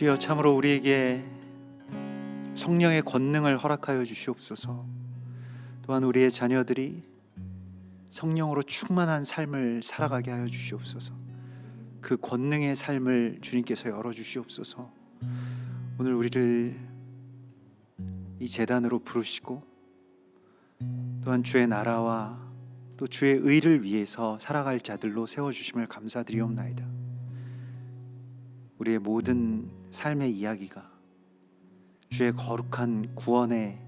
주여, 참으로 우리에게 성령의 권능을 허락하여 주시옵소서. 또한 우리의 자녀들이 성령으로 충만한 삶을 살아가게 하여 주시옵소서. 그 권능의 삶을 주님께서 열어주시옵소서. 오늘 우리를 이 제단으로 부르시고 또한 주의 나라와 또 주의 의를 위해서 살아갈 자들로 세워주심을 감사드리옵나이다. 우리의 모든 삶의 이야기가 주의 거룩한 구원의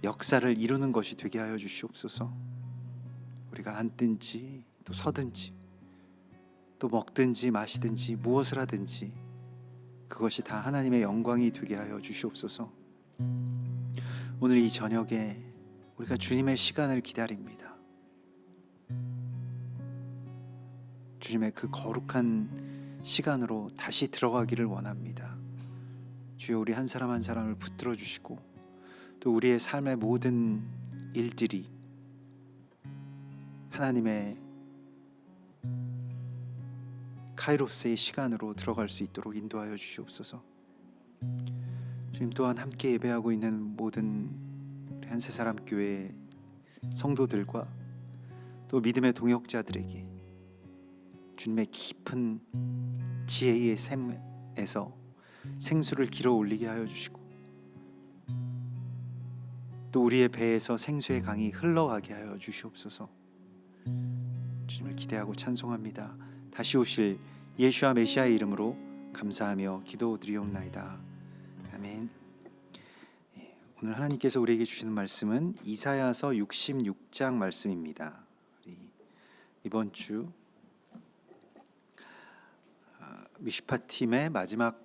역사를 이루는 것이 되게 하여 주시옵소서. 우리가 앉든지 또 서든지 또 먹든지 마시든지 무엇을 하든지 그것이 다 하나님의 영광이 되게 하여 주시옵소서. 오늘 이 저녁에 우리가 주님의 시간을 기다립니다. 주님의 그 거룩한 시간으로 다시 들어가기를 원합니다. 주여, 우리 한 사람 한 사람을 붙들어 주시고 또 우리의 삶의 모든 일들이 하나님의 카이로스의 시간으로 들어갈 수 있도록 인도하여 주시옵소서. 주님, 또한 함께 예배하고 있는 모든 우리 한세사람 교회 성도들과 또 믿음의 동역자들에게 주님의 깊은 지혜의 샘에서 생수를 길어 올리게 하여 주시고 또 우리의 배에서 생수의 강이 흘러가게 하여 주시옵소서. 주님을 기대하고 찬송합니다. 다시 오실 예수와 메시아의 이름으로 감사하며 기도드리옵나이다. 아멘. 오늘 하나님께서 우리에게 주시는 말씀은 이사야서 66장 말씀입니다. 이번 주 미슈파팀의 마지막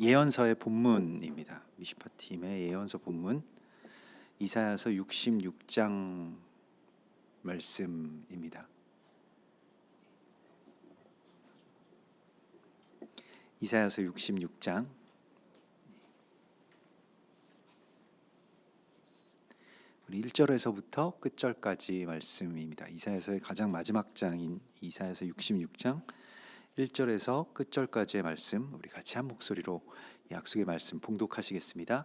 예언서의 본문입니다. 미슈파팀의 예언서 본문 이사야서 66장 말씀입니다. 이사야서 66장 우리 1절에서부터 끝절까지 말씀입니다. 이사야서의 가장 마지막 장인 이사야서 66장 1절에서 끝절까지의 말씀, 우리 같이 한 목소리로 약속의 말씀 봉독하시겠습니다.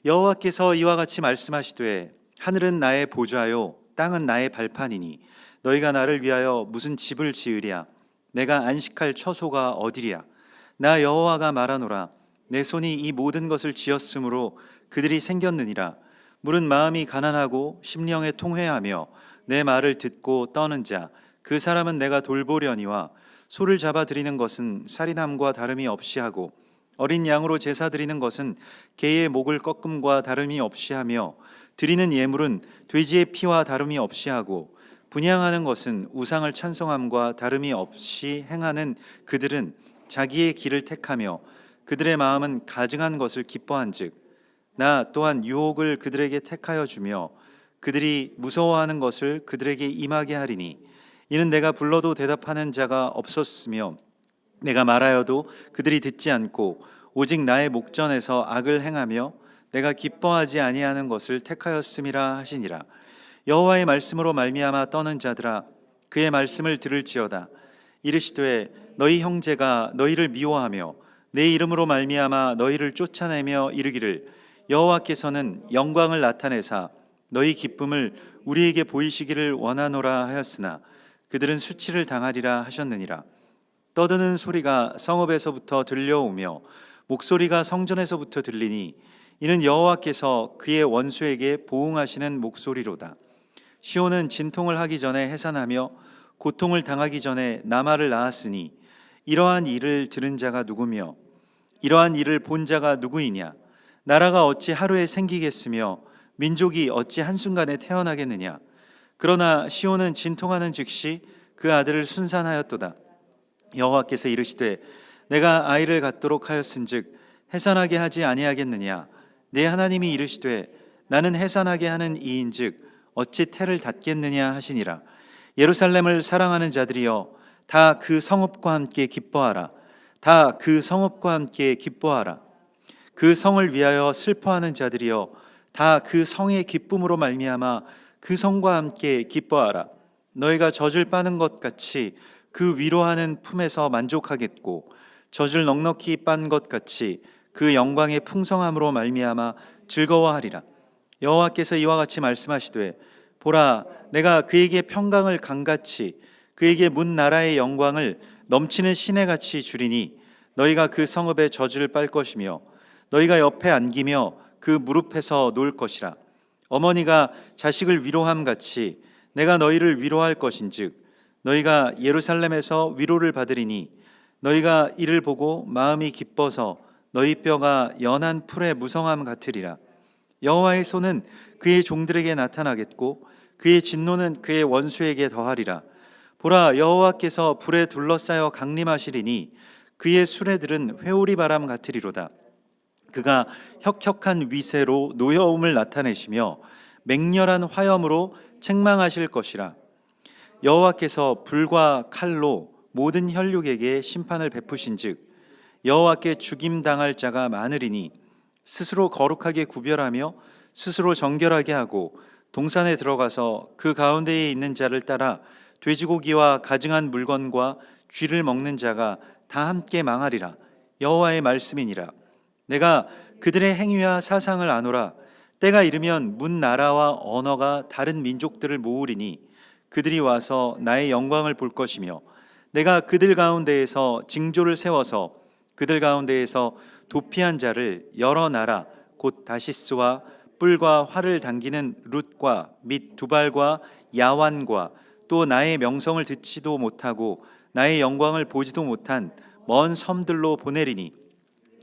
여호와께서 이와 같이 말씀하시되 하늘은 나의 보좌요 땅은 나의 발판이니 너희가 나를 위하여 무슨 집을 지으랴. 내가 안식할 처소가 어디랴. 나 여호와가 말하노라. 내 손이 이 모든 것을 지었으므로 그들이 생겼느니라. 물은 마음이 가난하고 심령에 통회하며 내 말을 듣고 떠는 자, 그 사람은 내가 돌보려니와 소를 잡아 드리는 것은 살인함과 다름이 없이 하고 어린 양으로 제사 드리는 것은 개의 목을 꺾음과 다름이 없이 하며 드리는 예물은 돼지의 피와 다름이 없이 하고 분향하는 것은 우상을 찬송함과 다름이 없이 행하는 그들은 자기의 길을 택하며 그들의 마음은 가증한 것을 기뻐한즉 나 또한 유혹을 그들에게 택하여 주며 그들이 무서워하는 것을 그들에게 임하게 하리니 이는 내가 불러도 대답하는 자가 없었으며 내가 말하여도 그들이 듣지 않고 오직 나의 목전에서 악을 행하며 내가 기뻐하지 아니하는 것을 택하였음이라 하시니라. 여호와의 말씀으로 말미암아 떠는 자들아 그의 말씀을 들을지어다. 이르시되 너희 형제가 너희를 미워하며 내 이름으로 말미암아 너희를 쫓아내며 이르기를 여호와께서는 영광을 나타내사 너희 기쁨을 우리에게 보이시기를 원하노라 하였으나 그들은 수치를 당하리라 하셨느니라. 떠드는 소리가 성읍에서부터 들려오며 목소리가 성전에서부터 들리니 이는 여호와께서 그의 원수에게 보응하시는 목소리로다. 시온은 진통을 하기 전에 해산하며 고통을 당하기 전에 나말을 낳았으니 이러한 일을 들은 자가 누구며 이러한 일을 본 자가 누구이냐. 나라가 어찌 하루에 생기겠으며 민족이 어찌 한순간에 태어나겠느냐. 그러나 시온은 진통하는 즉시 그 아들을 순산하였도다. 여호와께서 이르시되 내가 아이를 갖도록 하였은즉 해산하게 하지 아니하겠느냐. 내 하나님이 이르시되 나는 해산하게 하는 이인즉 어찌 태를 닫겠느냐 하시니라. 예루살렘을 사랑하는 자들이여 다 그 성읍과 함께 기뻐하라. 다 그 성읍과 함께 기뻐하라. 그 성을 위하여 슬퍼하는 자들이여 다 그 성의 기쁨으로 말미암아 그 성과 함께 기뻐하라. 너희가 젖을 빠는 것 같이 그 위로하는 품에서 만족하겠고 젖을 넉넉히 빤 것 같이 그 영광의 풍성함으로 말미암아 즐거워하리라. 여호와께서 이와 같이 말씀하시되 보라, 내가 그에게 평강을 강같이 그에게 문 나라의 영광을 넘치는 시내같이 주리니 너희가 그 성읍의 젖을 빨 것이며 너희가 옆에 안기며 그 무릎에서 놓을 것이라. 어머니가 자식을 위로함 같이 내가 너희를 위로할 것인즉 너희가 예루살렘에서 위로를 받으리니 너희가 이를 보고 마음이 기뻐서 너희 뼈가 연한 풀의 무성함 같으리라. 여호와의 손은 그의 종들에게 나타나겠고 그의 진노는 그의 원수에게 더하리라. 보라, 여호와께서 불에 둘러싸여 강림하시리니 그의 수레들은 회오리 바람 같으리로다. 그가 혁혁한 위세로 노여움을 나타내시며 맹렬한 화염으로 책망하실 것이라. 여호와께서 불과 칼로 모든 혈육에게 심판을 베푸신즉 여호와께 죽임 당할 자가 많으리니 스스로 거룩하게 구별하며 스스로 정결하게 하고 동산에 들어가서 그 가운데에 있는 자를 따라 돼지고기와 가증한 물건과 쥐를 먹는 자가 다 함께 망하리라. 여호와의 말씀이니라. 내가 그들의 행위와 사상을 아노라. 때가 이르면 문 나라와 언어가 다른 민족들을 모으리니 그들이 와서 나의 영광을 볼 것이며 내가 그들 가운데에서 징조를 세워서 그들 가운데에서 도피한 자를 여러 나라 곧 다시스와 뿔과 활을 당기는 룻과 및 두발과 야완과 또 나의 명성을 듣지도 못하고 나의 영광을 보지도 못한 먼 섬들로 보내리니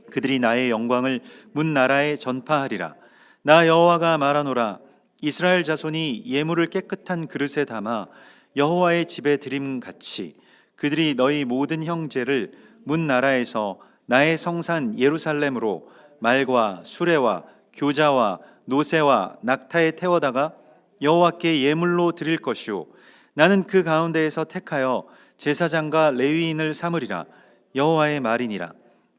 그들이 나의 영광을 문 나라에 전파하리라. 나 여호와가 말하노라. 이스라엘 자손이 예물을 깨끗한 그릇에 담아 여호와의 집에 드림같이 그들이 너희 모든 형제를 문 나라에서 나의 성산 예루살렘으로 말과 수레와 교자와 노새와 낙타에 태워다가 여호와께 예물로 드릴 것이요 나는 그 가운데에서 택하여 제사장과 레위인을 삼으리라. 여호와의 말이니라.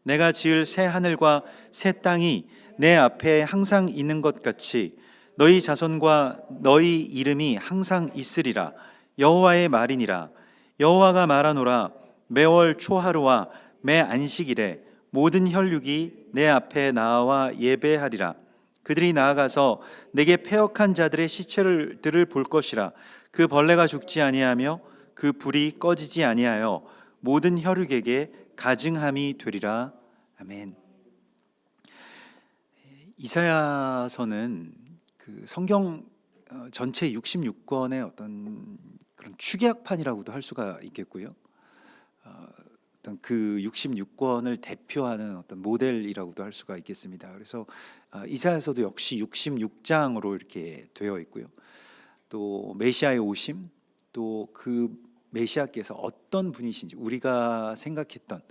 내가 지을 새 하늘과 새 땅이 내 앞에 항상 있는 것 같이 너희 자손과 너희 이름이 항상 있으리라. 여호와의 말이니라. 여호와가 말하노라. 매월 초하루와 매 안식일에 모든 혈육이 내 앞에 나와 예배하리라. 그들이 나아가서 내게 패역한 자들의 시체들을 볼 것이라. 그 벌레가 죽지 아니하며 그 불이 꺼지지 아니하여 모든 혈육에게 가증함이 되리라. 아멘. 이사야서는 그 성경 전체 66권의 어떤 그런 축약판이라고도 할 수가 있겠고요. 어떤 그 66권을 대표하는 어떤 모델이라고도 할 수가 있겠습니다. 그래서 이사야서도 역시 66장으로 이렇게 되어 있고요. 또 메시아의 오심, 또 그 메시아께서 어떤 분이신지 우리가 생각했던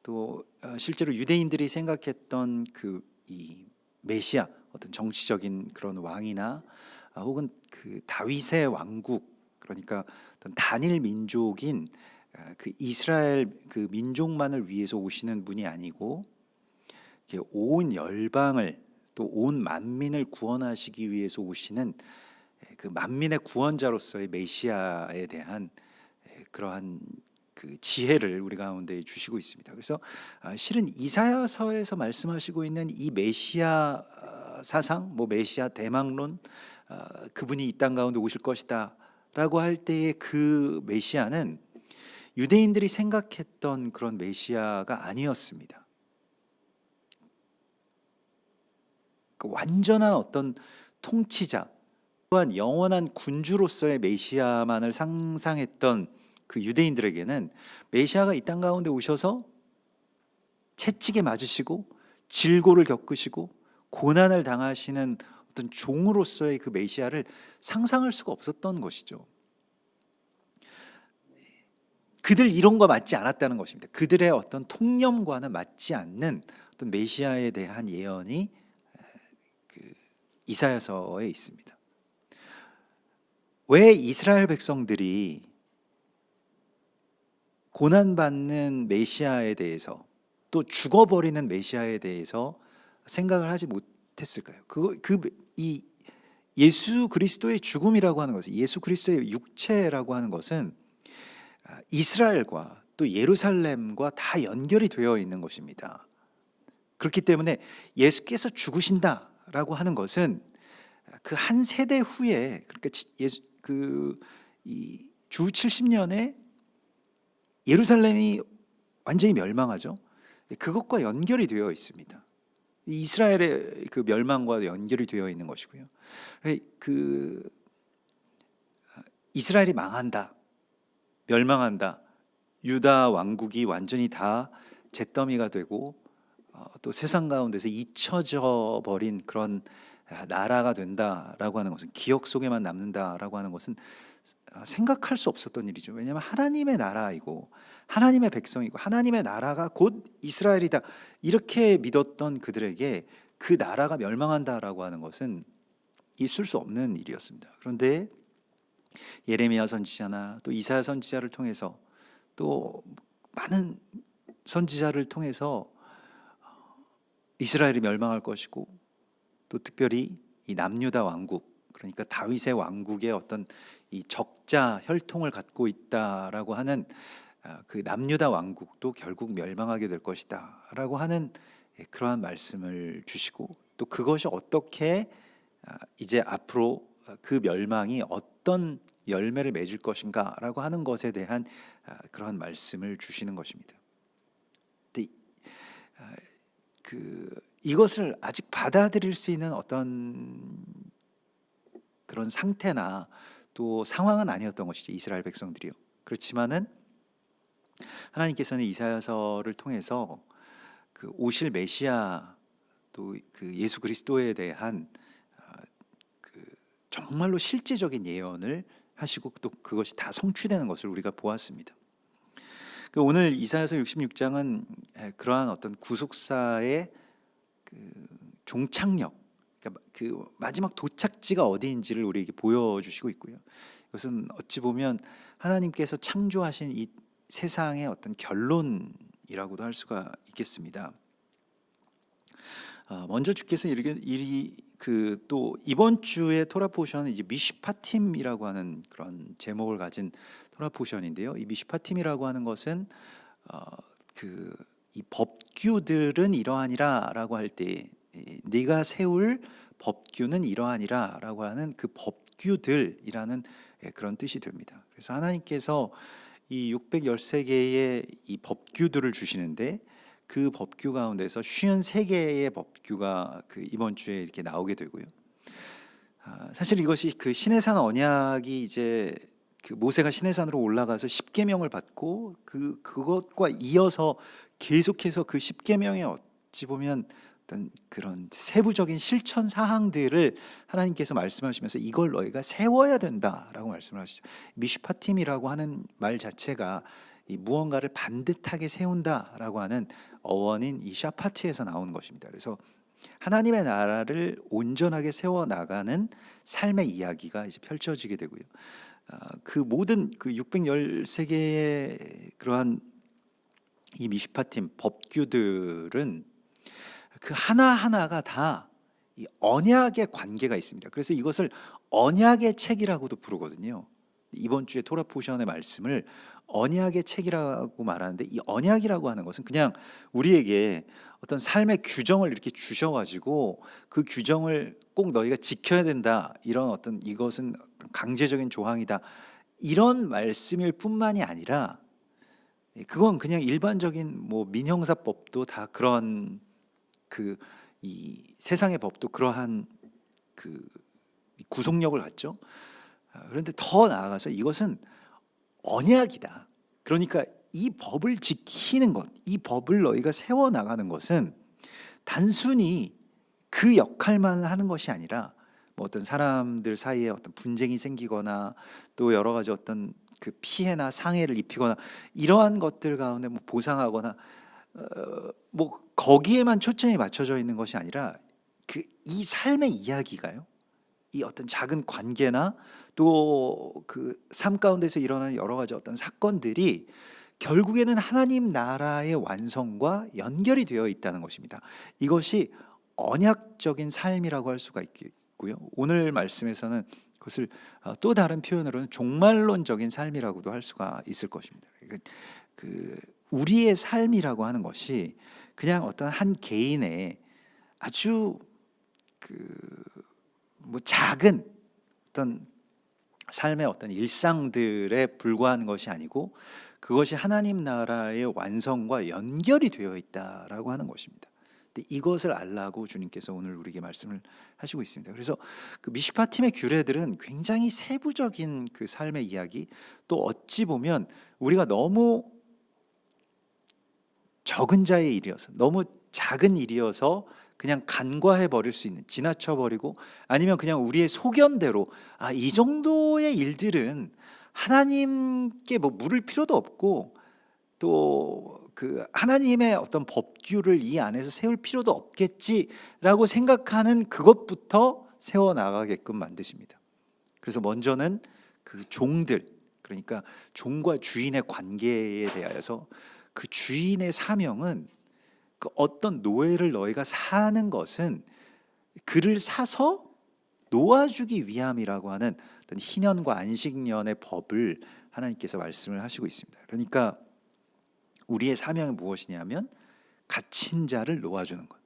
또 실제로 유대인들이 생각했던 그 이 메시아 어떤 정치적인 그런 왕이나 혹은 그 다윗의 왕국 그러니까 어떤 단일 민족인 그 이스라엘 그 민족만을 위해서 오시는 분이 아니고 온 열방을 또 온 만민을 구원하시기 위해서 오시는 그 만민의 구원자로서의 메시아에 대한 그러한 그 지혜를 우리 가운데 주시고 있습니다. 그래서 실은 이사야서에서 말씀하시고 있는 이 메시아 사상, 뭐 메시아 대망론, 그분이 이 땅 가운데 오실 것이다라고 할 때의 그 메시아는 유대인들이 생각했던 그런 메시아가 아니었습니다. 그 완전한 어떤 통치자 또한 영원한 군주로서의 메시아만을 상상했던 그 유대인들에게는 메시아가 이 땅 가운데 오셔서 채찍에 맞으시고 질고를 겪으시고 고난을 당하시는 어떤 종으로서의 그 메시아를 상상할 수가 없었던 것이죠. 그들 이론과 맞지 않았다는 것입니다. 그들의 어떤 통념과는 맞지 않는 어떤 메시아에 대한 예언이 그 이사야서에 있습니다. 왜 이스라엘 백성들이 고난받는 메시아에 대해서 또 죽어버리는 메시아에 대해서 생각을 하지 못했을까요? 이 예수 그리스도의 죽음이라고 하는 것은 예수 그리스도의 육체라고 하는 것은 이스라엘과 또 예루살렘과 다 연결이 되어 있는 것입니다. 그렇기 때문에 예수께서 죽으신다라고 하는 것은 그 한 세대 후에, 그러니까 예수 주 70년에 예루살렘이 완전히 멸망하죠. 그것과 연결이 되어 있습니다. 이스라엘의 그 멸망과 연결이 되어 있는 것이고요. 그 이스라엘이 망한다, 멸망한다, 유다 왕국이 완전히 다 잿더미가 되고 또 세상 가운데서 잊혀져 버린 그런 나라가 된다라고 하는 것은, 기억 속에만 남는다라고 하는 것은 생각할 수 없었던 일이죠. 왜냐하면 하나님의 나라이고 하나님의 백성이고 하나님의 나라가 곧 이스라엘이다, 이렇게 믿었던 그들에게 그 나라가 멸망한다라고 하는 것은 있을 수 없는 일이었습니다. 그런데 예레미야 선지자나 또 이사야 선지자를 통해서 또 많은 선지자를 통해서 이스라엘이 멸망할 것이고, 또 특별히 이 남유다 왕국, 그러니까 다윗의 왕국의 어떤 이 적자 혈통을 갖고 있다라고 하는 그 남유다 왕국도 결국 멸망하게 될 것이다라고 하는 그러한 말씀을 주시고, 또 그것이 어떻게 이제 앞으로 그 멸망이 어떤 열매를 맺을 것인가라고 하는 것에 대한 그러한 말씀을 주시는 것입니다. 근데 이것을 아직 받아들일 수 있는 어떤 그런 상태나 또 상황은 아니었던 것이죠, 이스라엘 백성들이요. 그렇지만은 하나님께서는 이사야서를 통해서 그 오실 메시아, 또 그 예수 그리스도에 대한 그 정말로 실제적인 예언을 하시고, 또 그것이 다 성취되는 것을 우리가 보았습니다. 오늘 이사야서 66장은 그러한 어떤 구속사의 그 종착역, 그러니까 그 마지막 도착지가 어디인지를 우리에게 보여주시고 있고요. 이것은 어찌 보면 하나님께서 창조하신 이 세상의 어떤 결론이라고도 할 수가 있겠습니다. 먼저 주께서 또 이번 주의 토라 포션은 이제 미슈파팀이라고 하는 그런 제목을 가진 토라 포션인데요. 이 미슈파팀이라고 하는 것은 이 법규들은 이러하니라라고 할 때, 네가 세울 법규는 이러하니라라고 하는 그 법규들이라는 그런 뜻이 됩니다. 그래서 하나님께서 이 613개의 이 법규들을 주시는데, 그 법규 가운데서 53개의 법규가 그 이번 주에 이렇게 나오게 되고요. 사실 이것이 그 시내산 언약이 이제 그 모세가 시내산으로 올라가서 10계명을 받고 그것과 이어서 계속해서 그 10계명에 어찌 보면 어떤 그런 세부적인 실천 사항들을 하나님께서 말씀하시면서 이걸 너희가 세워야 된다라고 말씀을 하시죠. 미슈파팀이라고 하는 말 자체가 이 무언가를 반듯하게 세운다라고 하는 어원인 이 샤파티에서 나오는 것입니다. 그래서 하나님의 나라를 온전하게 세워 나가는 삶의 이야기가 이제 펼쳐지게 되고요. 그 모든 그 613개의 그러한 이 미슈파팀 법규들은 그 하나하나가 다 이 언약의 관계가 있습니다. 그래서 이것을 언약의 책이라고도 부르거든요. 이번 주에 토라 포션의 말씀을 언약의 책이라고 말하는데, 이 언약이라고 하는 것은 그냥 우리에게 어떤 삶의 규정을 이렇게 주셔가지고 그 규정을 꼭 너희가 지켜야 된다, 이런 어떤 이것은 강제적인 조항이다, 이런 말씀일 뿐만이 아니라, 그건 그냥 일반적인 뭐 민형사법도 다 그런 이 세상의 법도 그러한 그 구속력을 갖죠. 그런데 더 나아가서 이것은 언약이다. 그러니까 이 법을 지키는 것, 이 법을 너희가 세워 나가는 것은 단순히 그 역할만 하는 것이 아니라, 뭐 어떤 사람들 사이에 어떤 분쟁이 생기거나 또 여러 가지 어떤 그 피해나 상해를 입히거나 이러한 것들 가운데 뭐 보상하거나 뭐 거기에만 초점이 맞춰져 있는 것이 아니라, 이 삶의 이야기가요, 이 어떤 작은 관계나 또 그 삶 가운데서 일어나는 여러 가지 어떤 사건들이 결국에는 하나님 나라의 완성과 연결이 되어 있다는 것입니다. 이것이 언약적인 삶이라고 할 수가 있겠고요. 오늘 말씀에서는 그것을 또 다른 표현으로는 종말론적인 삶이라고도 할 수가 있을 것입니다. 그 우리의 삶이라고 하는 것이 그냥 어떤 한 개인의 아주 뭐 작은 어떤 삶의 어떤 일상들에 불과한 것이 아니고 그것이 하나님 나라의 완성과 연결이 되어 있다라고 하는 것입니다. 근데 이것을 알라고 주님께서 오늘 우리에게 말씀을 하시고 있습니다. 그래서 그 미시파 팀의 규례들은 굉장히 세부적인 그 삶의 이야기, 또 어찌 보면 우리가 너무 적은 자의 일이어서, 너무 작은 일이어서 그냥 간과해 버릴 수 있는, 지나쳐 버리고 아니면 그냥 우리의 소견대로 이 정도의 일들은 하나님께 뭐 물을 필요도 없고 또 그 하나님의 어떤 법규를 이 안에서 세울 필요도 없겠지라고 생각하는 그것부터 세워 나가게끔 만드십니다. 그래서 먼저는 그 종들, 그러니까 종과 주인의 관계에 대하여서 그 주인의 사명은 그 어떤 노예를 너희가 사는 것은 그를 사서 놓아주기 위함이라고 하는 어떤 희년과 안식년의 법을 하나님께서 말씀을 하시고 있습니다. 그러니까 우리의 사명은 무엇이냐면 갇힌 자를 놓아주는 것.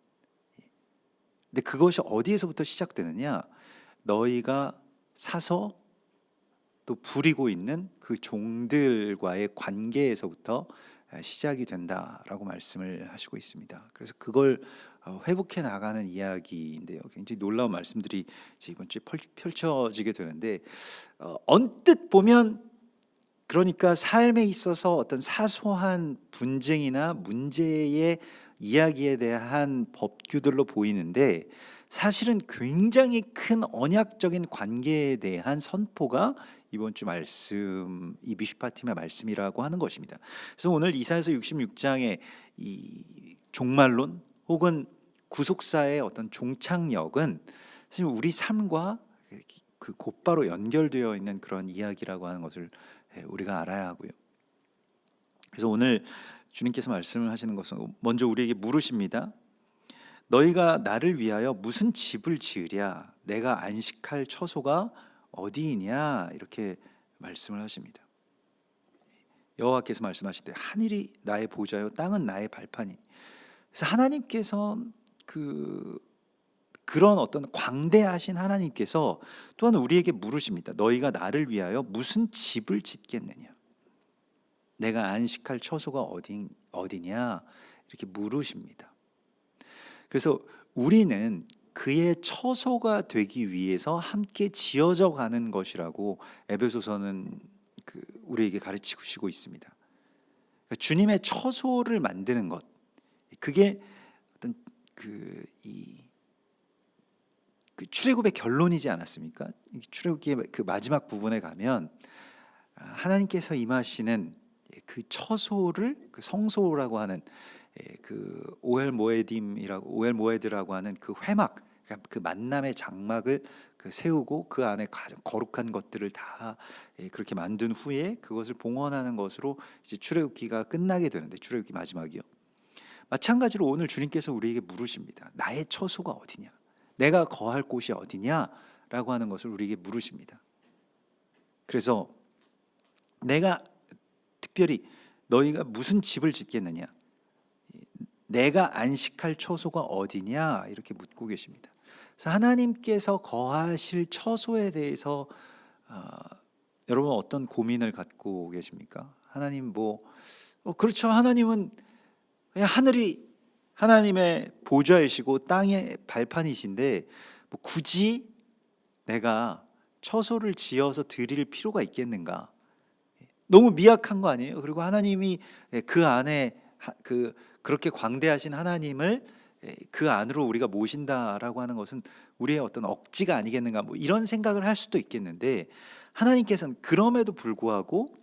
근데 그것이 어디에서부터 시작되느냐? 너희가 사서 또 부리고 있는 그 종들과의 관계에서부터 시작이 된다라고 말씀을 하시고 있습니다. 그래서 그걸 회복해 나가는 이야기인데요. 굉장히 놀라운 말씀들이 이번 주에 펼쳐지게 되는데 언뜻 보면 그러니까 삶에 있어서 어떤 사소한 분쟁이나 문제의 이야기에 대한 법규들로 보이는데 사실은 굉장히 큰 언약적인 관계에 대한 선포가 이번 주 말씀, 이 미슈파 팀의 말씀이라고 하는 것입니다. 그래서 오늘 이사야서 66장의 이 종말론 혹은 구속사의 어떤 종착역은 사실 우리 삶과 그 곧바로 연결되어 있는 그런 이야기라고 하는 것을 우리가 알아야 하고요. 그래서 오늘 주님께서 말씀을 하시는 것은 먼저 우리에게 물으십니다. 너희가 나를 위하여 무슨 집을 지으랴? 내가 안식할 처소가 어디이냐? 이렇게 말씀을 하십니다. 여호와께서 말씀하시되 하늘이 나의 보좌요 땅은 나의 발판이. 그래서 하나님께서 그런 어떤 광대하신 하나님께서 또한 우리에게 물으십니다. 너희가 나를 위하여 무슨 집을 짓겠느냐? 내가 안식할 처소가 어디냐? 이렇게 물으십니다. 그래서 우리는 그의 처소가 되기 위해서 함께 지어져 가는 것이라고 에베소서는 우리에게 가르치고 있습니다. 그러니까 주님의 처소를 만드는 것, 그게 어떤 출애굽의 결론이지 않았습니까? 출애굽기의 그 마지막 부분에 가면 하나님께서 임하시는 그 처소를 그 성소라고 하는 그 오엘 모에드라고 하는 그 회막, 그 만남의 장막을 세우고 그 안에 가장 거룩한 것들을 다 그렇게 만든 후에 그것을 봉헌하는 것으로 이제 출애굽기가 끝나게 되는데, 출애굽기 마지막이요. 마찬가지로 오늘 주님께서 우리에게 물으십니다. 나의 처소가 어디냐? 내가 거할 곳이 어디냐라고 하는 것을 우리에게 물으십니다. 그래서 내가 특별히 너희가 무슨 집을 짓겠느냐? 내가 안식할 처소가 어디냐? 이렇게 묻고 계십니다. 그래서 하나님께서 거하실 처소에 대해서 여러분 어떤 고민을 갖고 계십니까? 하나님 그렇죠. 하나님은 그냥 하늘이 하나님의 보좌이시고 땅의 발판이신데 굳이 내가 처소를 지어서 드릴 필요가 있겠는가? 너무 미약한 거 아니에요? 그리고 하나님이 그 안에 그렇게 광대하신 하나님을 그 안으로 우리가 모신다라고 하는 것은 우리의 어떤 억지가 아니겠는가? 이런 생각을 할 수도 있겠는데, 하나님께서는 그럼에도 불구하고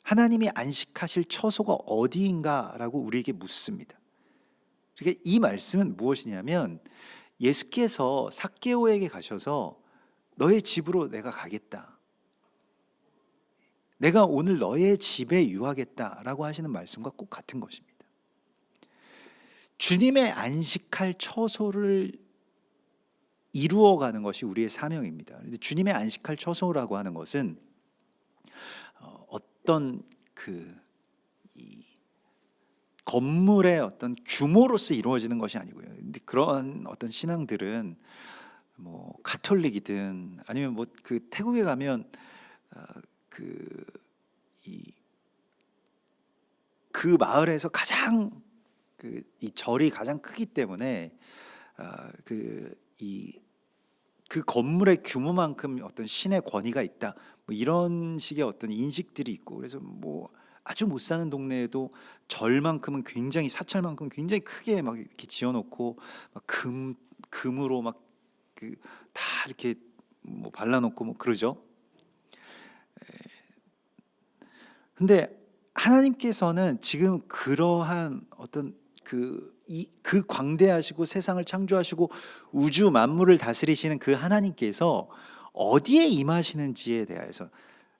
하나님이 안식하실 처소가 어디인가라고 우리에게 묻습니다. 그러니까 이 말씀은 무엇이냐면 예수께서 삭개오에게 가셔서 너의 집으로 내가 가겠다, 내가 오늘 너의 집에 유하겠다라고 하시는 말씀과 꼭 같은 것입니다. 주님의 안식할 처소를 이루어가는 것이 우리의 사명입니다. 주님의 안식할 처소라고 하는 것은 어떤 이 건물의 어떤 규모로서 이루어지는 것이 아니고요. 근데 그런 어떤 신앙들은 뭐 가톨릭이든 아니면 뭐 그 태국에 가면 그 이 그 마을에서 가장 이 절이 가장 크기 때문에 그 건물의 규모만큼 어떤 신의 권위가 있다. 뭐 이런 식의 어떤 인식들이 있고, 그래서 뭐 아주 못 사는 동네에도 절만큼은 굉장히 사찰만큼 굉장히 크게 막 이렇게 지어놓고 막 금으로 막 다 이렇게 뭐 발라놓고 뭐 그러죠. 근데 하나님께서는 지금 그러한 어떤 그 광대하시고 세상을 창조하시고 우주 만물을 다스리시는 그 하나님께서 어디에 임하시는지에 대해서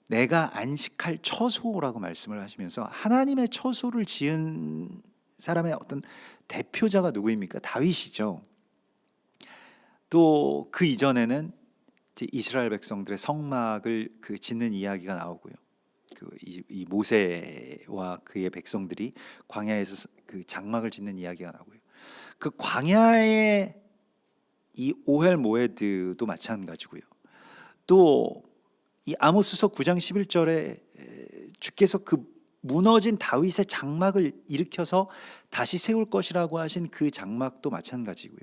내가 안식할 처소라고 말씀을 하시면서, 하나님의 처소를 지은 사람의 어떤 대표자가 누구입니까? 다윗이죠. 또 그 이전에는 이제 이스라엘 백성들의 성막을 짓는 이야기가 나오고요. 이 모세와 그의 백성들이 광야에서 그 장막을 짓는 이야기가 나오고요. 그 광야의 이 오헬 모에드도 마찬가지고요. 또 이 아모스서 9장 11절에 주께서 그 무너진 다윗의 장막을 일으켜서 다시 세울 것이라고 하신 그 장막도 마찬가지고요.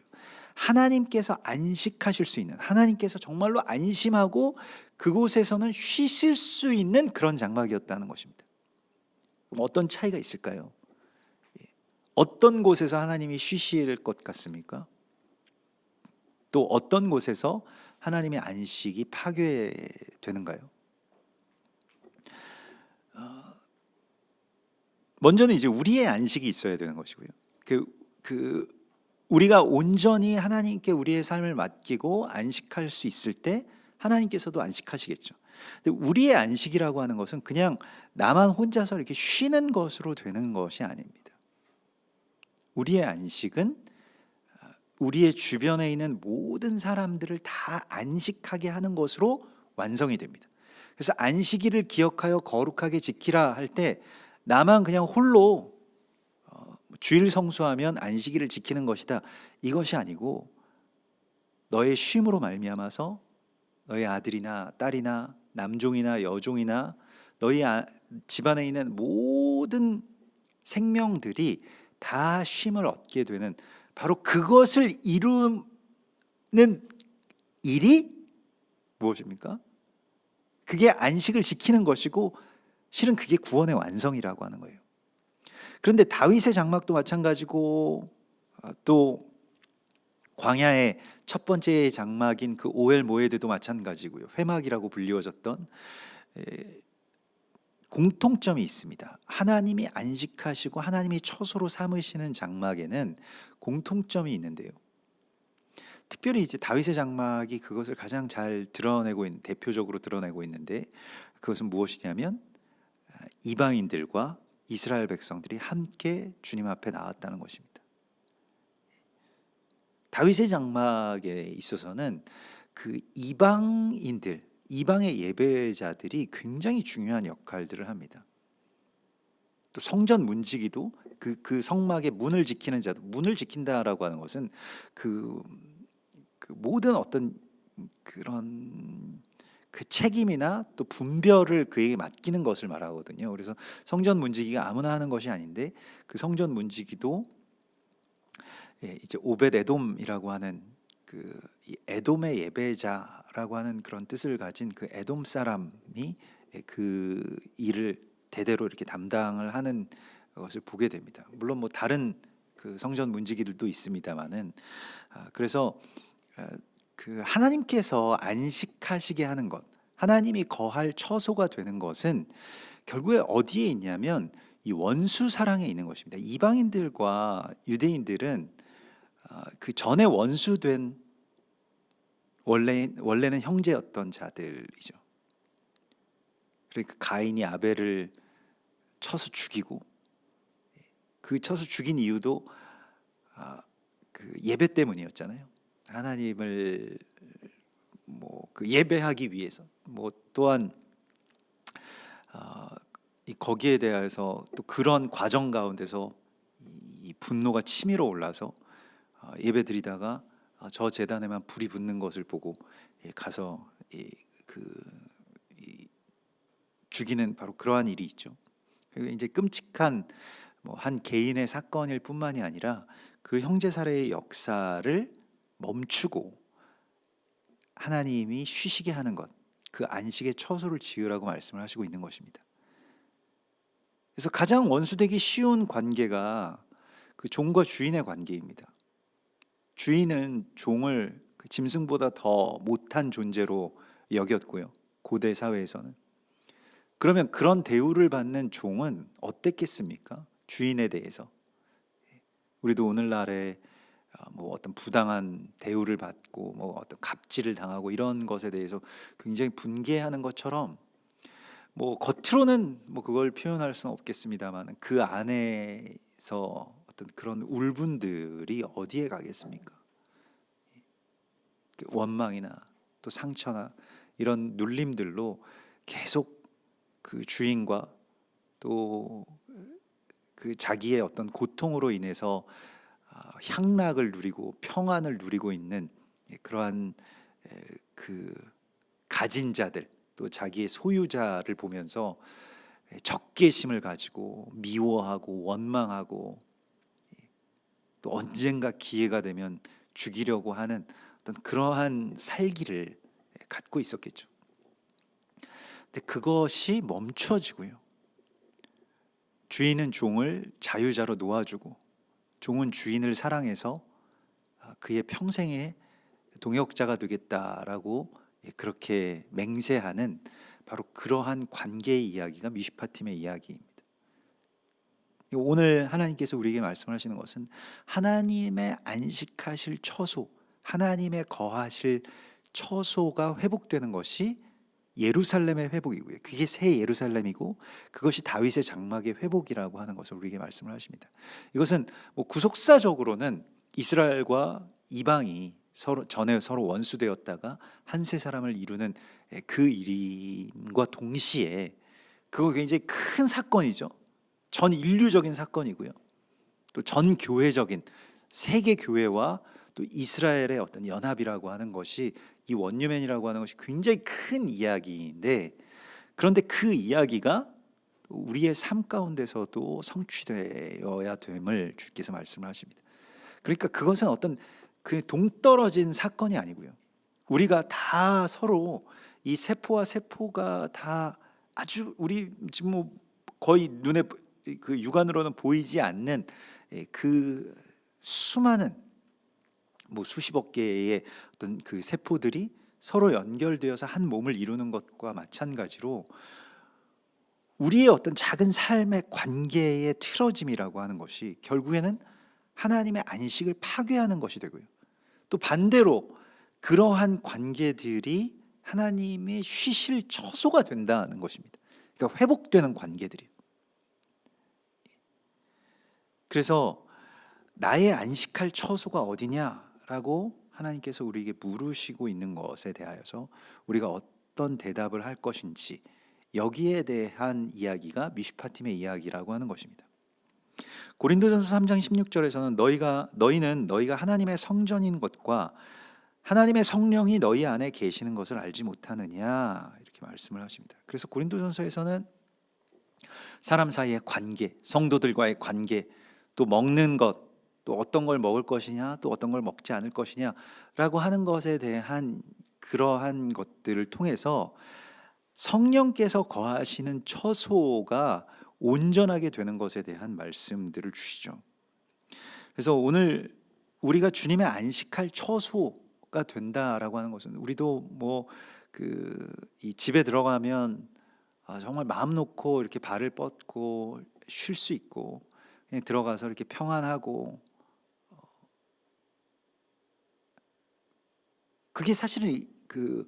하나님께서 안식하실 수 있는, 하나님께서 정말로 안심하고 그곳에서는 쉬실 수 있는 그런 장막이었다는 것입니다. 그럼 어떤 차이가 있을까요? 어떤 곳에서 하나님이 쉬실 것 같습니까? 또 어떤 곳에서 하나님의 안식이 파괴되는가요? 먼저는 이제 우리의 안식이 있어야 되는 것이고요. 우리가 온전히 하나님께 우리의 삶을 맡기고 안식할 수 있을 때 하나님께서도 안식하시겠죠. 근데 우리의 안식이라고 하는 것은 그냥 나만 혼자서 이렇게 쉬는 것으로 되는 것이 아닙니다. 우리의 안식은 우리의 주변에 있는 모든 사람들을 다 안식하게 하는 것으로 완성이 됩니다. 그래서 안식일을 기억하여 거룩하게 지키라 할 때 나만 그냥 홀로 주일 성수하면 안식일을 지키는 것이다, 이것이 아니고 너의 쉼으로 말미암아서 너의 아들이나 딸이나 남종이나 여종이나 너희 집안에 있는 모든 생명들이 다 쉼을 얻게 되는, 바로 그것을 이루는 일이 무엇입니까? 그게 안식을 지키는 것이고, 실은 그게 구원의 완성이라고 하는 거예요. 그런데 다윗의 장막도 마찬가지고, 또 광야의 첫 번째 장막인 그 오엘 모에드도 마찬가지고요. 회막이라고 불리워졌던 공통점이 있습니다. 하나님이 안식하시고 하나님이 처소로 삼으시는 장막에는 공통점이 있는데요. 특별히 이제 다윗의 장막이 그것을 가장 잘 드러내고 있는, 대표적으로 드러내고 있는데, 그것은 무엇이냐면 이방인들과 이스라엘 백성들이 함께 주님 앞에 나왔다는 것입니다. 다윗의 장막에 있어서는 그 이방인들, 이방의 예배자들이 굉장히 중요한 역할들을 합니다. 또 성전 문지기도 그 성막의 문을 지키는 자도, 문을 지킨다라고 하는 것은 그 모든 어떤 그런 그 책임이나 또 분별을 그에게 맡기는 것을 말하거든요. 그래서 성전 문지기가 아무나 하는 것이 아닌데, 그 성전 문지기도 이제 오벳 에돔이라고 하는 이 에돔의 예배자라고 하는 그런 뜻을 가진 그 에돔 사람이 그 일을 대대로 이렇게 담당을 하는 것을 보게 됩니다. 물론 뭐 다른 그 성전 문지기들도 있습니다만은, 그래서 그 하나님께서 안식하시게 하는 것, 하나님이 거할 처소가 되는 것은 결국에 어디에 있냐면 이 원수 사랑에 있는 것입니다. 이방인들과 유대인들은 그 전에 원수된, 원래는 형제였던 자들이죠. 그러니까 가인이 아벨을 쳐서 죽이고, 그 쳐서 죽인 이유도 그 예배 때문이었잖아요. 하나님을 뭐 그 예배하기 위해서, 뭐 또한 이 거기에 대해서 또 그런 과정 가운데서 이 분노가 치밀어 올라서 예배드리다가 저 제단에만 불이 붙는 것을 보고 가서 그 이 죽이는 바로 그러한 일이 있죠. 그리고 이제 끔찍한 뭐 한 개인의 사건일 뿐만이 아니라 그 형제 살해의 역사를 멈추고 하나님이 쉬시게 하는 것, 그 안식의 처소를 지으라고 말씀을 하시고 있는 것입니다. 그래서 가장 원수되기 쉬운 관계가 그 종과 주인의 관계입니다. 주인은 종을 그 짐승보다 더 못한 존재로 여겼고요. 고대 사회에서는. 그러면 그런 대우를 받는 종은 어땠겠습니까? 주인에 대해서. 우리도 오늘날에 뭐 어떤 부당한 대우를 받고 뭐 어떤 갑질을 당하고 이런 것에 대해서 굉장히 분개하는 것처럼 뭐 겉으로는 뭐 그걸 표현할 수는 없겠습니다만 그 안에서 어떤 그런 울분들이 어디에 가겠습니까? 원망이나 또 상처나 이런 눌림들로 계속 그 주인과 또 그 자기의 어떤 고통으로 인해서 향락을 누리고 평안을 누리고 있는 그러한 그 가진 자들 또 자기의 소유자를 보면서 적개심을 가지고 미워하고 원망하고 또 언젠가 기회가 되면 죽이려고 하는 어떤 그러한 살기를 갖고 있었겠죠. 근데 그것이 멈춰지고요. 주인은 종을 자유자로 놓아주고 종은 주인을 사랑해서 그의 평생의 동역자가 되겠다라고 그렇게 맹세하는 바로 그러한 관계의 이야기가 미슈파팀의 이야기입니다. 오늘 하나님께서 우리에게 말씀하시는 것은 하나님의 안식하실 처소, 하나님의 거하실 처소가 회복되는 것이 예루살렘의 회복이고요. 그게 새 예루살렘이고 그것이 다윗의 장막의 회복이라고 하는 것을 우리에게 말씀을 하십니다. 이것은 뭐 구속사적으로는 이스라엘과 이방이 전에 서로 원수되었다가 한 세 사람을 이루는 그 일임과 동시에 그거 굉장히 큰 사건이죠. 전 인류적인 사건이고요. 또 전 교회적인 세계 교회와 또 이스라엘의 어떤 연합이라고 하는 것이 이 원유맨이라고 하는 것이 굉장히 큰 이야기인데 그런데 그 이야기가 우리의 삶 가운데서도 성취되어야 됨을 주께서 말씀을 하십니다. 그러니까 그것은 어떤 그 동떨어진 사건이 아니고요. 우리가 다 서로 이 세포와 세포가 다 아주 우리 지금 뭐 거의 눈에 그 육안으로는 보이지 않는 그 수많은 뭐 수십억 개의 어떤 그 세포들이 서로 연결되어서 한 몸을 이루는 것과 마찬가지로 우리의 어떤 작은 삶의 관계의 틀어짐이라고 하는 것이 결국에는 하나님의 안식을 파괴하는 것이 되고요. 또 반대로 그러한 관계들이 하나님의 쉬실 처소가 된다는 것입니다. 그러니까 회복되는 관계들이에요. 그래서 나의 안식할 처소가 어디냐라고 하나님께서 우리에게 물으시고 있는 것에 대하여서 우리가 어떤 대답을 할 것인지 여기에 대한 이야기가 미슈파팀의 이야기라고 하는 것입니다. 고린도전서 3장 16절에서는 너희는 너희가 하나님의 성전인 것과 하나님의 성령이 너희 안에 계시는 것을 알지 못하느냐 이렇게 말씀을 하십니다. 그래서 고린도전서에서는 사람 사이의 관계, 성도들과의 관계, 또 먹는 것, 또 어떤 걸 먹을 것이냐, 또 어떤 걸 먹지 않을 것이냐라고 하는 것에 대한 그러한 것들을 통해서 성령께서 거하시는 처소가 온전하게 되는 것에 대한 말씀들을 주시죠. 그래서 오늘 우리가 주님의 안식할 처소가 된다라고 하는 것은 우리도 뭐 이 집에 들어가면 정말 마음 놓고 이렇게 발을 뻗고 쉴 수 있고 그냥 들어가서 이렇게 평안하고 그게 사실은 그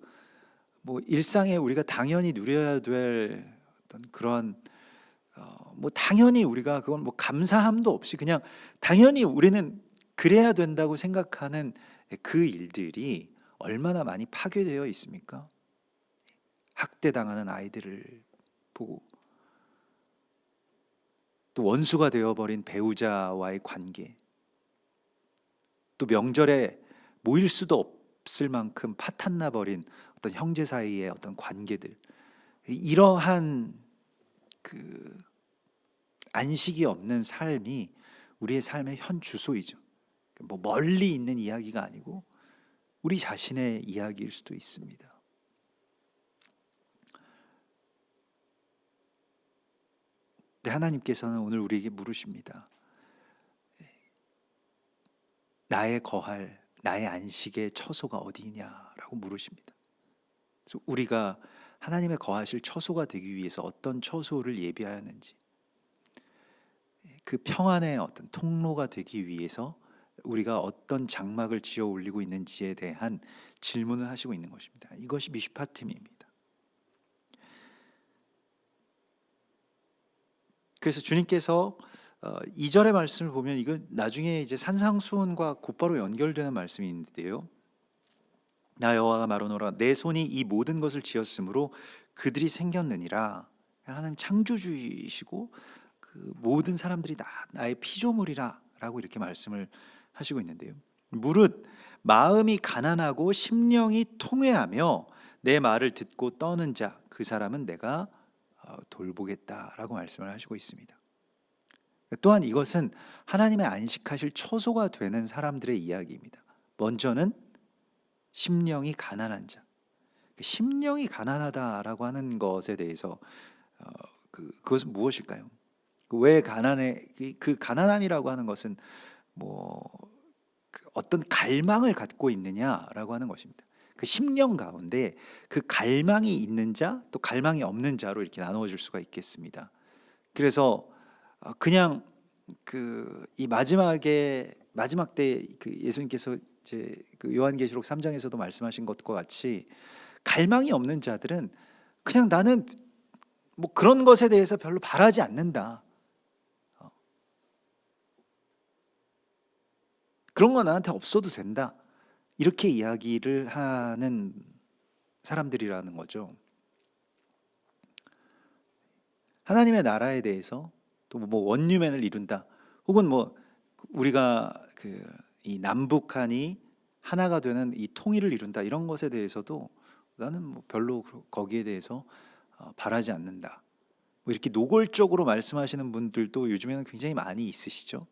뭐 일상에 우리가 당연히 누려야 될 어떤 그런 뭐 당연히 우리가 그건 뭐 감사함도 없이 그냥 당연히 우리는 그래야 된다고 생각하는 그 일들이 얼마나 많이 파괴되어 있습니까? 학대당하는 아이들을 보고 또 원수가 되어버린 배우자와의 관계, 또 명절에 모일 수도 없을 만큼 파탄나 버린 어떤 형제 사이의 어떤 관계들, 이러한 그 안식이 없는 삶이 우리의 삶의 현 주소이죠. 뭐 멀리 있는 이야기가 아니고 우리 자신의 이야기일 수도 있습니다. 네, 하나님께서는 오늘 우리에게 물으십니다. 나의 거할, 나의 안식의 처소가 어디냐라고 물으십니다. 그래서 우리가 하나님의 거하실 처소가 되기 위해서 어떤 처소를 예비하였는지, 그 평안의 어떤 통로가 되기 위해서 우리가 어떤 장막을 지어 올리고 있는지에 대한 질문을 하시고 있는 것입니다. 이것이 미슈파팀입니다. 그래서 주님께서 2절의 말씀을 보면 이건 나중에 이제 산상수훈과 곧바로 연결되는 말씀이 있는데요. 나 여호와가 말하노라 내 손이 이 모든 것을 지었으므로 그들이 생겼느니라. 하나님 창조주이시고 그 모든 사람들이 나의 피조물이라 라고 이렇게 말씀을 하시고 있는데요. 무릇 마음이 가난하고 심령이 통회하며 내 말을 듣고 떠는 자 그 사람은 내가 돌보겠다라고 말씀을 하시고 있습니다. 또한 이것은 하나님의 안식하실 처소가 되는 사람들의 이야기입니다. 먼저는 심령이 가난한 자. 심령이 가난하다라고 하는 것에 대해서 그것은 무엇일까요? 왜 가난해? 그 가난함이라고 하는 것은 어떤 갈망을 갖고 있느냐라고 하는 것입니다. 그 심령 가운데 그 갈망이 있는 자, 또 갈망이 없는 자로 이렇게 나누어 줄 수가 있겠습니다. 그래서 그냥 이 마지막 때 그 예수님께서 이제 그 요한계시록 3장에서도 말씀하신 것과 같이 갈망이 없는 자들은 그냥 나는 뭐 그런 것에 대해서 별로 바라지 않는다. 그런 건 나한테 없어도 된다. 이렇게 이야기를 하는 사람들이라는 거죠. 하나님의 나라에 대해서 또 뭐 원유맨을 이룬다. 혹은 뭐 우리가 이 남북한이 하나가 되는 이 통일을 이룬다. 이런 것에 대해서도 나는 뭐 별로 거기에 대해서 바라지 않는다. 뭐 이렇게 노골적으로 말씀하시는 분들도 요즘에는 굉장히 많이 있으시죠.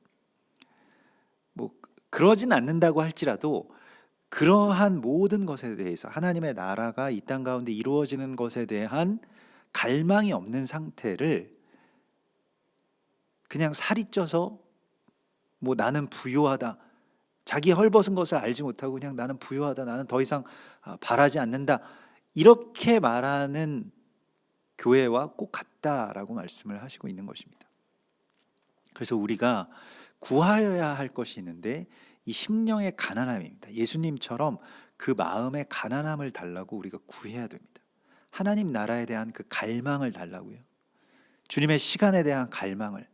뭐 그러진 않는다고 할지라도 그러한 모든 것에 대해서 하나님의 나라가 이 땅 가운데 이루어지는 것에 대한 갈망이 없는 상태를 그냥 살이 쪄서 뭐 나는 부요하다, 자기 헐벗은 것을 알지 못하고 그냥 나는 부요하다, 나는 더 이상 바라지 않는다, 이렇게 말하는 교회와 꼭 같다라고 말씀을 하시고 있는 것입니다. 그래서 우리가 구하여야 할 것이 있는데 이 심령의 가난함입니다. 예수님처럼 그 마음의 가난함을 달라고 우리가 구해야 됩니다. 하나님 나라에 대한 그 갈망을 달라고요. 주님의 시간에 대한 갈망을,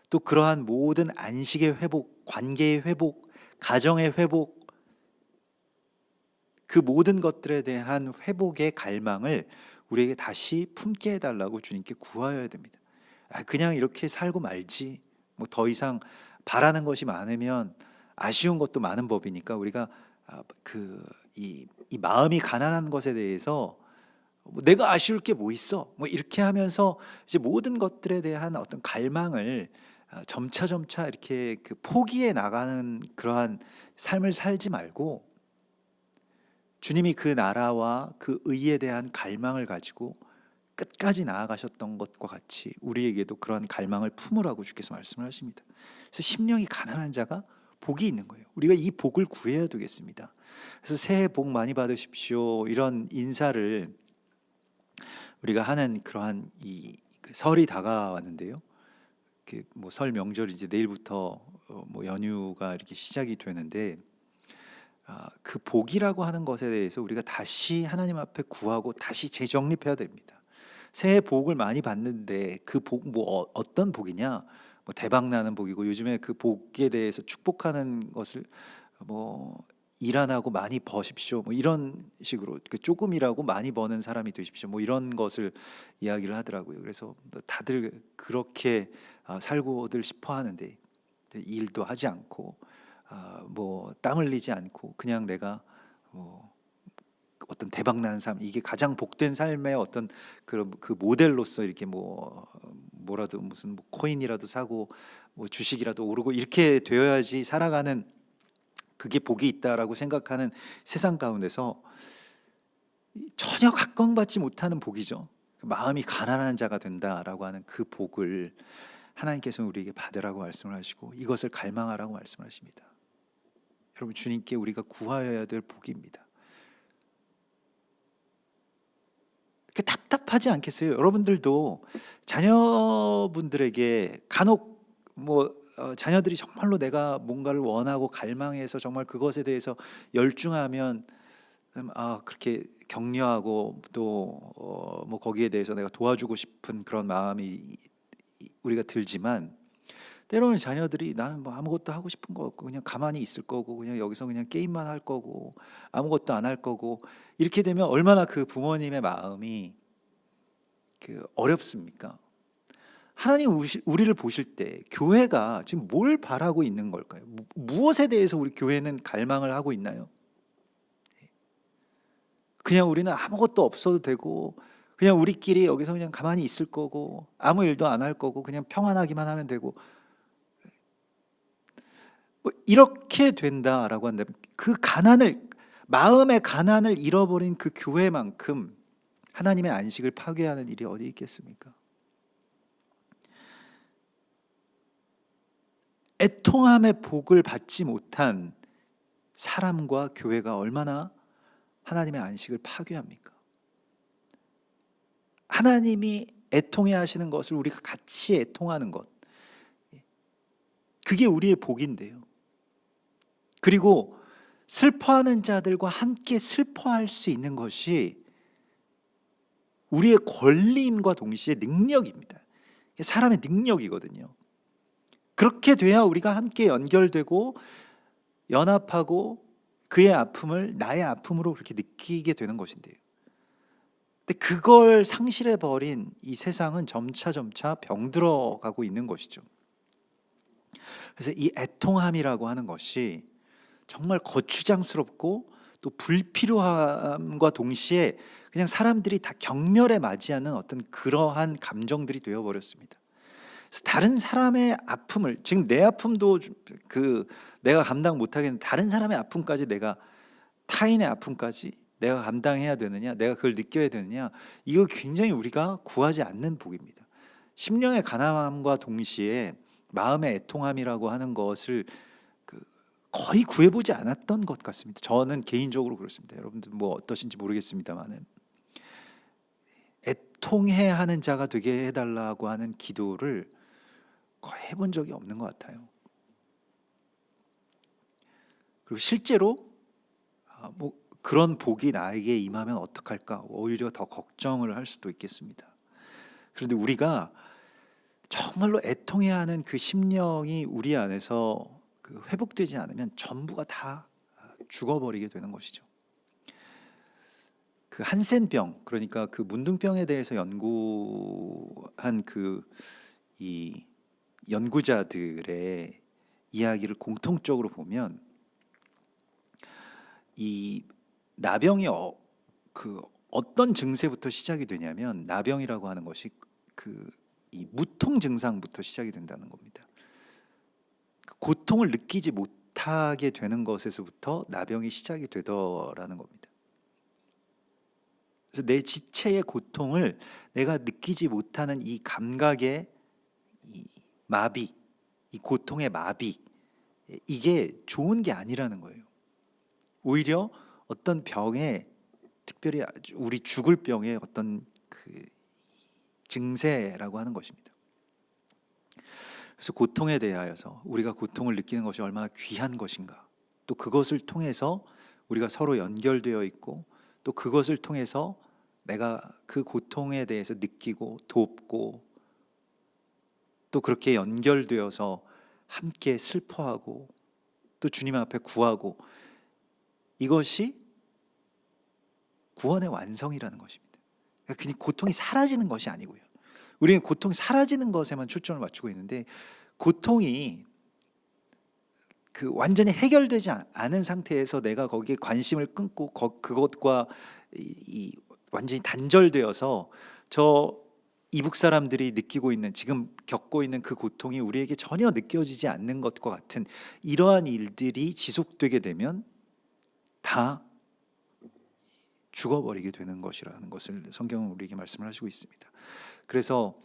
또 그러한 모든 안식의 회복, 관계의 회복, 가정의 회복, 그 모든 것들에 대한 회복의 갈망을 우리에게 다시 품게 해달라고 주님께 구하여야 됩니다. 그냥 이렇게 살고 말지, 뭐 더 이상 바라는 것이 많으면 아쉬운 것도 많은 법이니까 우리가 이 마음이 가난한 것에 대해서 내가 아쉬울 게 뭐 있어? 뭐 이렇게 하면서 이제 모든 것들에 대한 어떤 갈망을 점차 이렇게 포기해 나가는 그러한 삶을 살지 말고 주님이 그 나라와 그 의에 대한 갈망을 가지고 끝까지 나아가셨던 것과 같이 우리에게도 그러한 갈망을 품으라고 주께서 말씀을 하십니다. 그래서 심령이 가난한 자가 복이 있는 거예요. 우리가 이 복을 구해야 되겠습니다. 그래서 새해 복 많이 받으십시오, 이런 인사를 우리가 하는 그러한 설이 다가왔는데요. 뭐 설 명절이 이제 내일부터 뭐 연휴가 이렇게 시작이 되는데 그 복이라고 하는 것에 대해서 우리가 다시 하나님 앞에 구하고 다시 재정립해야 됩니다. 새해 복을 많이 받는데 그 복 뭐 어떤 복이냐? 뭐 대박 나는 복이고, 요즘에 그 복에 대해서 축복하는 것을 뭐 일 안 하고 많이 버십시오. 뭐 이런 식으로 그 조금 일하고 많이 버는 사람이 되십시오. 뭐 이런 것을 이야기를 하더라고요. 그래서 다들 그렇게 살고들 싶어 하는데 일도 하지 않고 뭐 땀 흘리지 않고 그냥 내가 뭐 어떤 대박 나는 삶, 이게 가장 복된 삶의 어떤 그 모델로서 이렇게 뭐라도 무슨 뭐 코인이라도 사고 뭐 주식이라도 오르고 이렇게 되어야지 살아가는, 그게 복이 있다라고 생각하는 세상 가운데서 전혀 각광받지 못하는 복이죠. 마음이 가난한 자가 된다라고 하는 그 복을 하나님께서는 우리에게 받으라고 말씀을 하시고 이것을 갈망하라고 말씀을 하십니다. 여러분, 주님께 우리가 구하여야 될 복입니다. 그 답답하지 않겠어요? 여러분들도 자녀분들에게 간혹 자녀들이 정말로 내가 뭔가를 원하고 갈망해서 정말 그것에 대해서 열중하면 그렇게 격려하고 또 뭐 거기에 대해서 내가 도와주고 싶은 그런 마음이 우리가 들지만, 때로는 자녀들이 나는 뭐 아무것도 하고 싶은 거 없고 그냥 가만히 있을 거고 그냥 여기서 그냥 게임만 할 거고 아무것도 안 할 거고, 이렇게 되면 얼마나 그 부모님의 마음이 어렵습니까? 하나님 우리를 보실 때 교회가 지금 뭘 바라고 있는 걸까요? 무엇에 대해서 우리 교회는 갈망을 하고 있나요? 그냥 우리는 아무것도 없어도 되고 그냥 우리끼리 여기서 그냥 가만히 있을 거고 아무 일도 안 할 거고 그냥 평안하기만 하면 되고, 이렇게 된다라고 한다면 그 마음의 가난을 잃어버린 그 교회만큼 하나님의 안식을 파괴하는 일이 어디 있겠습니까? 애통함의 복을 받지 못한 사람과 교회가 얼마나 하나님의 안식을 파괴합니까? 하나님이 애통해 하시는 것을 우리가 같이 애통하는 것, 그게 우리의 복인데요. 그리고 슬퍼하는 자들과 함께 슬퍼할 수 있는 것이 우리의 권리임과 동시에 능력입니다. 사람의 능력이거든요. 그렇게 돼야 우리가 함께 연결되고 연합하고 그의 아픔을 나의 아픔으로 그렇게 느끼게 되는 것인데요. 근데 그걸 상실해 버린 이 세상은 점차 병들어가고 있는 것이죠. 그래서 이 애통함이라고 하는 것이 정말 거추장스럽고 또 불필요함과 동시에 그냥 사람들이 다 경멸에 맞이하는 어떤 그러한 감정들이 되어버렸습니다. 그래서 다른 사람의 아픔을, 지금 내 아픔도 내가 감당 못하겠는데 다른 사람의 아픔까지, 타인의 아픔까지 내가 감당해야 되느냐, 내가 그걸 느껴야 되느냐, 이거 굉장히 우리가 구하지 않는 복입니다. 심령의 가난함과 동시에 마음의 애통함이라고 하는 것을 거의 구해보지 않았던 것 같습니다. 저는 개인적으로 그렇습니다. 여러분들 뭐 어떠신지 모르겠습니다만은 애통해 하는 자가 되게 해달라고 하는 기도를 거의 해본 적이 없는 것 같아요. 그리고 실제로 그런 복이 나에게 임하면 어떡할까, 오히려 더 걱정을 할 수도 있겠습니다. 그런데 우리가 정말로 애통해야 하는 그 심령이 우리 안에서 회복되지 않으면 전부가 다 죽어버리게 되는 것이죠. 그 한센병, 그러니까 그 문둥병에 대해서 연구한 이 연구자들의 이야기를 공통적으로 보면 이 나병이 어떤 증세부터 시작이 되냐면, 나병이라고 하는 것이 이 무통 증상부터 시작이 된다는 겁니다. 고통을 느끼지 못하게 되는 것에서부터 나병이 시작이 되더라는 겁니다. 그래서 내 지체의 고통을 내가 느끼지 못하는 이 감각의 이 마비, 이 고통의 마비, 이게 좋은 게 아니라는 거예요. 오히려 어떤 병에, 특별히 우리 죽을 병의 어떤 증세라고 하는 것입니다. 그래서 고통에 대하여서 우리가 고통을 느끼는 것이 얼마나 귀한 것인가, 또 그것을 통해서 우리가 서로 연결되어 있고, 또 그것을 통해서 내가 그 고통에 대해서 느끼고 돕고, 또 그렇게 연결되어서 함께 슬퍼하고 또 주님 앞에 구하고, 이것이 구원의 완성이라는 것입니다. 그냥 고통이 사라지는 것이 아니고요. 우리는 고통이 사라지는 것에만 초점을 맞추고 있는데, 고통이 완전히 해결되지 않은 상태에서 내가 거기에 관심을 끊고 그것과 완전히 단절되어서 저 이북 사람들이 느끼고 있는, 지금 겪고 있는 그 고통이 우리에게 전혀 느껴지지 않는 것과 같은 이러한 일들이 지속되게 되면 다 죽어버리게 되는 것이라는 것을 성경은 우리에게 말씀을 하시고 있습니다. 그래서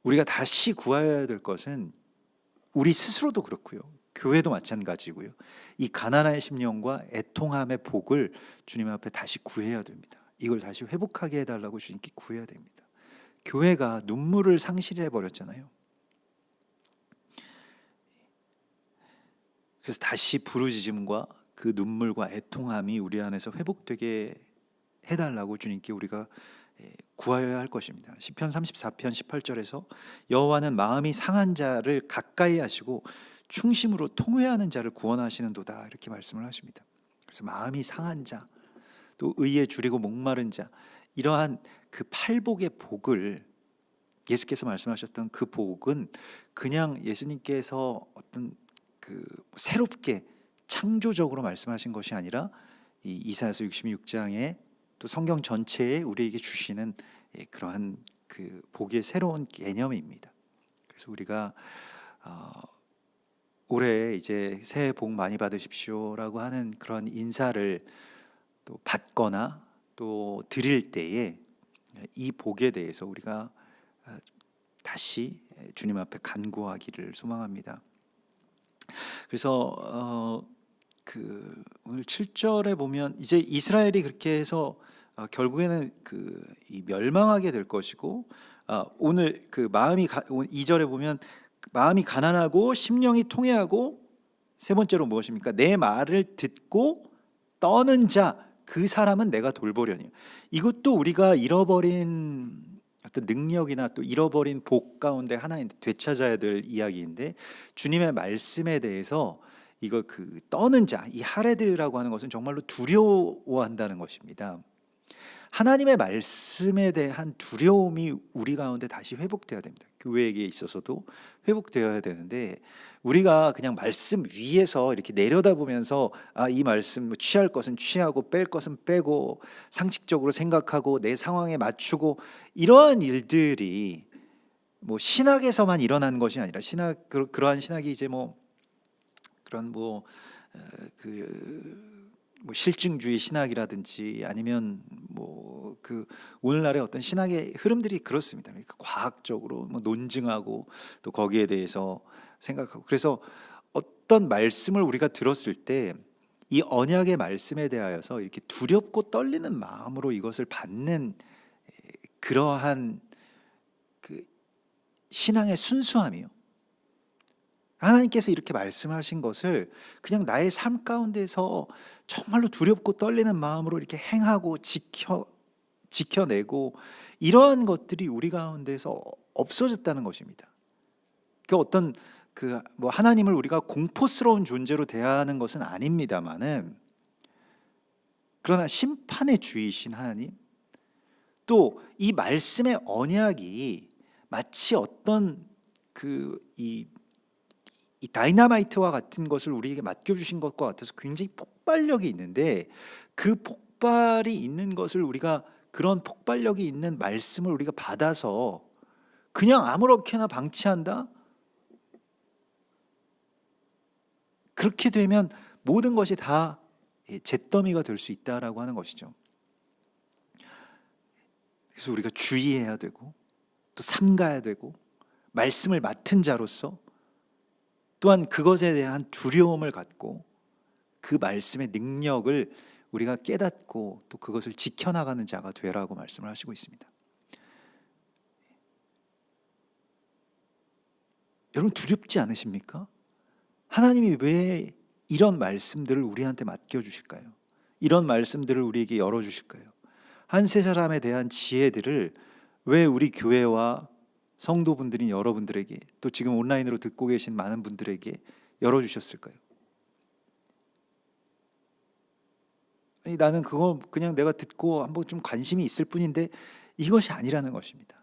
우리가 다시 구해야 될 것은 우리 스스로도 그렇고요, 교회도 마찬가지고요, 이 가난한 심령과 애통함의 복을 주님 앞에 다시 구해야 됩니다. 이걸 다시 회복하게 해달라고 주님께 구해야 됩니다. 교회가 눈물을 상실해 버렸잖아요. 그래서 다시 부르짖음과 그 눈물과 애통함이 우리 안에서 회복되게 해달라고 주님께 우리가 구하여야 할 것입니다. 시편 34편 18절에서 여호와는 마음이 상한 자를 가까이 하시고 충심으로 통회하는 자를 구원하시는도다, 이렇게 말씀을 하십니다. 그래서 마음이 상한 자, 또 의에 줄이고 목마른 자, 이러한 그 팔복의 복을, 예수께서 말씀하셨던 그 복은 그냥 예수님께서 어떤 새롭게 창조적으로 말씀하신 것이 아니라 이 이사야서 66장에 또 성경 전체에 우리에게 주시는 그러한 그 복의 새로운 개념입니다. 그래서 우리가 올해 이제 새해 복 많이 받으십시오라고 하는 그런 인사를 또 받거나 또 드릴 때에 이 복에 대해서 우리가 다시 주님 앞에 간구하기를 소망합니다. 그래서 오늘 7절에 보면 이제 이스라엘이 그렇게 해서 결국에는 이 멸망하게 될 것이고, 오늘 2절에 보면 마음이 가난하고 심령이 통회하고, 세 번째로 무엇입니까? 내 말을 듣고 떠는 자, 그 사람은 내가 돌보려니. 이것도 우리가 잃어버린 어떤 능력이나 또 잃어버린 복 가운데 하나인데, 되찾아야 될 이야기인데, 주님의 말씀에 대해서 이거 떠는 자, 이 하레드라고 하는 것은 정말로 두려워한다는 것입니다. 하나님의 말씀에 대한 두려움이 우리 가운데 다시 회복되어야 됩니다. 교회에게 있어서도 회복되어야 되는데, 우리가 그냥 말씀 위에서 이렇게 내려다보면서 이 말씀 취할 것은 취하고 뺄 것은 빼고 상식적으로 생각하고 내 상황에 맞추고, 이러한 일들이 신학에서만 일어나는 것이 아니라, 그러한 신학이 이제 그런 실증주의 신학이라든지 아니면 오늘날의 어떤 신학의 흐름들이 그렇습니다. 그러니까 과학적으로 논증하고 또 거기에 대해서 생각하고, 그래서 어떤 말씀을 우리가 들었을 때 이 언약의 말씀에 대하여서 이렇게 두렵고 떨리는 마음으로 이것을 받는 그러한 신앙의 순수함이요, 하나님께서 이렇게 말씀하신 것을 그냥 나의 삶 가운데서 정말로 두렵고 떨리는 마음으로 이렇게 행하고 지켜내고, 이러한 것들이 우리 가운데서 없어졌다는 것입니다. 어떤 하나님을 우리가 공포스러운 존재로 대하는 것은 아닙니다만은, 그러나 심판의 주이신 하나님, 또 이 말씀의 언약이 마치 어떤 이 다이너마이트와 같은 것을 우리에게 맡겨주신 것과 같아서 굉장히 폭발력이 있는데, 그 폭발이 있는 것을 우리가, 그런 폭발력이 있는 말씀을 우리가 받아서 그냥 아무렇게나 방치한다? 그렇게 되면 모든 것이 다 잿더미가 될 수 있다라고 하는 것이죠. 그래서 우리가 주의해야 되고 또 삼가야 되고, 말씀을 맡은 자로서 또한 그것에 대한 두려움을 갖고 그 말씀의 능력을 우리가 깨닫고 또 그것을 지켜나가는 자가 되라고 말씀을 하시고 있습니다. 여러분, 두렵지 않으십니까? 하나님이 왜 이런 말씀들을 우리한테 맡겨주실까요? 이런 말씀들을 우리에게 열어주실까요? 한 세 사람에 대한 지혜들을 왜 우리 교회와 성도분들인 여러분들에게, 또 지금 온라인으로 듣고 계신 많은 분들에게 열어주셨을까요? 아니, 나는 그거 그냥 내가 듣고 한번 좀 관심이 있을 뿐인데 이것이 아니라는 것입니다.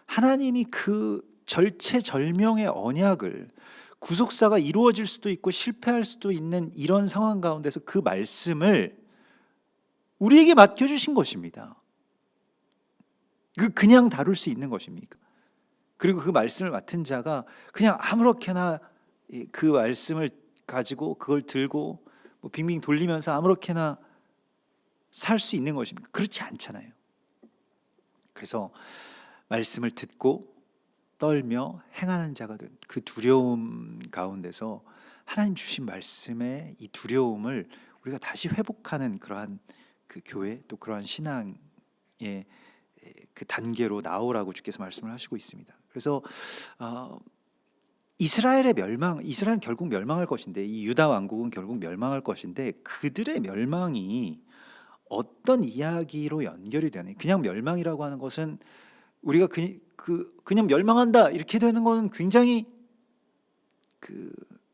하나님이 그 절체절명의 언약을, 구속사가 이루어질 수도 있고 실패할 수도 있는 이런 상황 가운데서 그 말씀을 우리에게 맡겨주신 것입니다. 그냥 다룰 수 있는 것입니까? 그리고 그 말씀을 맡은 자가 그냥 아무렇게나 그 말씀을 가지고 그걸 들고 뭐 빙빙 돌리면서 아무렇게나 살 수 있는 것입니까? 그렇지 않잖아요. 그래서 말씀을 듣고 떨며 행하는 자가 된 그 두려움 가운데서 하나님 주신 말씀의 이 두려움을 우리가 다시 회복하는 그러한 그 교회, 또 그러한 신앙의 그 단계로 나오라고 주께서 말씀을 하시고 있습니다. 그래서 이스라엘의 멸망, 이스라엘은 결국 멸망할 것인데, 이 유다 왕국은 결국 멸망할 것인데, 그들의 멸망이 어떤 이야기로 연결이 되는, 그냥 멸망이라고 하는 것은 우리가 그냥 멸망한다 이렇게 되는 것은 굉장히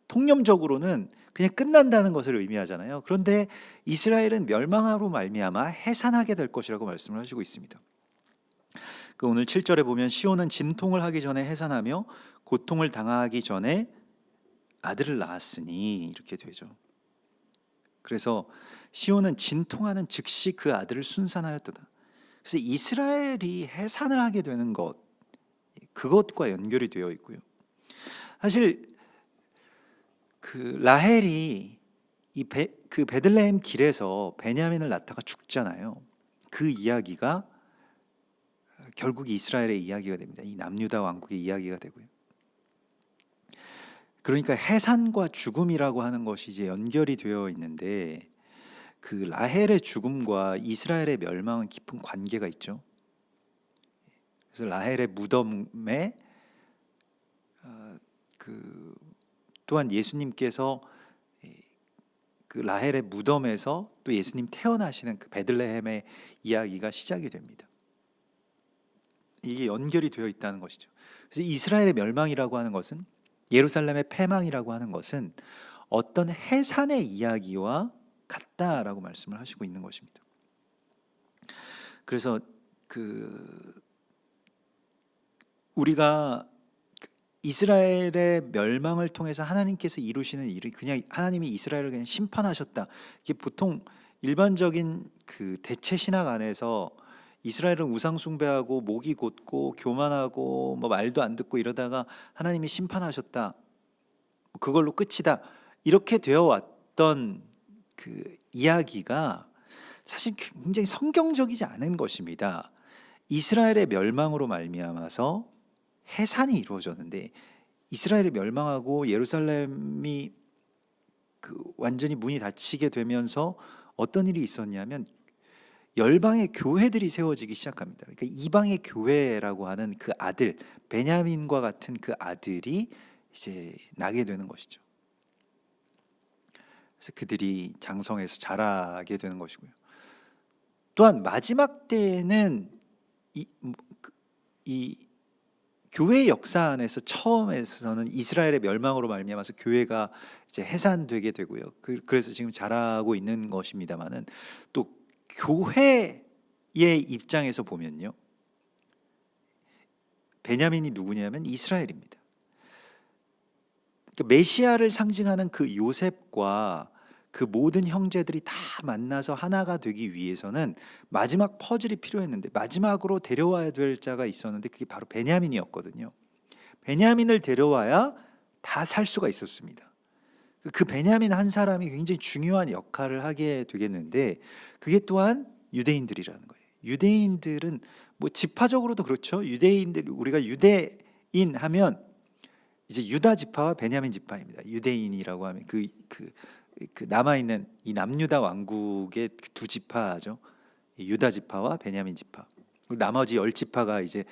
통념적으로는 그냥 끝난다는 것을 의미하잖아요. 그런데 이스라엘은 멸망으로 말미암아 해산하게 될 것이라고 말씀을 하시고 있습니다. 오늘 7절에 보면 시온은 진통을 하기 전에 해산하며 고통을 당하기 전에 아들을 낳았으니 이렇게 되죠. 그래서 시온은 진통하는 즉시 그 아들을 순산하였도다. 그래서 이스라엘이 해산을 하게 되는 것, 그것과 연결이 되어 있고요. 사실 라헬이 그 베들레헴 길에서 베냐민을 낳다가 죽잖아요. 그 이야기가 결국 이스라엘의 이야기가 됩니다. 이 남유다 왕국의 이야기가 되고요. 그러니까 해산과 죽음이라고 하는 것이 이제 연결이 되어 있는데, 그 라헬의 죽음과 이스라엘의 멸망은 깊은 관계가 있죠. 그래서 라헬의 무덤에 또한 예수님께서 그 라헬의 무덤에서 또 예수님 태어나시는 그 베들레헴의 이야기가 시작이 됩니다. 이게 연결이 되어 있다는 것이죠. 그래서 이스라엘의 멸망이라고 하는 것은, 예루살렘의 패망이라고 하는 것은 어떤 해산의 이야기와 같다라고 말씀을 하시고 있는 것입니다. 그래서 우리가 이스라엘의 멸망을 통해서 하나님께서 이루시는 일이 그냥 하나님이 이스라엘을 그냥 심판하셨다, 이게 보통 일반적인 그 대체 신학 안에서 이스라엘은 우상 숭배하고 목이 곧고 교만하고 뭐 말도 안 듣고 이러다가 하나님이 심판하셨다, 그걸로 끝이다, 이렇게 되어 왔던 그 이야기가 사실 굉장히 성경적이지 않은 것입니다. 이스라엘의 멸망으로 말미암아서 해산이 이루어졌는데, 이스라엘이 멸망하고 예루살렘이 완전히 문이 닫히게 되면서 어떤 일이 있었냐면 열방의 교회들이 세워지기 시작합니다. 그러니까 이방의 교회라고 하는 그 아들, 베냐민과 같은 그 아들이 이제 나게 되는 것이죠. 그래서 그들이 장성해서 자라게 되는 것이고요. 또한 마지막 때에는 이 교회 역사 안에서 처음에서는 이스라엘의 멸망으로 말미암아서 교회가 이제 해산되게 되고요. 그래서 지금 자라고 있는 것입니다만은, 또 교회의 입장에서 보면요, 베냐민이 누구냐면 이스라엘입니다. 그러니까 메시아를 상징하는 그 요셉과 그 모든 형제들이 다 만나서 하나가 되기 위해서는 마지막 퍼즐이 필요했는데, 마지막으로 데려와야 될 자가 있었는데 그게 바로 베냐민이었거든요. 베냐민을 데려와야 다 살 수가 있었습니다. 그 베냐민 한 사람이 굉장히 중요한 역할을 하게 되겠는데, 그게 또한 유대인들이라는 거예요. 유대인들은 뭐 지파적으로도 그렇죠. 유대인들, 우리가 유대인 하면 이제 유다 지파와 베냐민 지파입니다. 유대인이라고 하면 그 남아있는 이 남유다 왕국의 두 지파죠. 유다 지파와 베냐민 지파. 그리고 나머지 10지파가 이제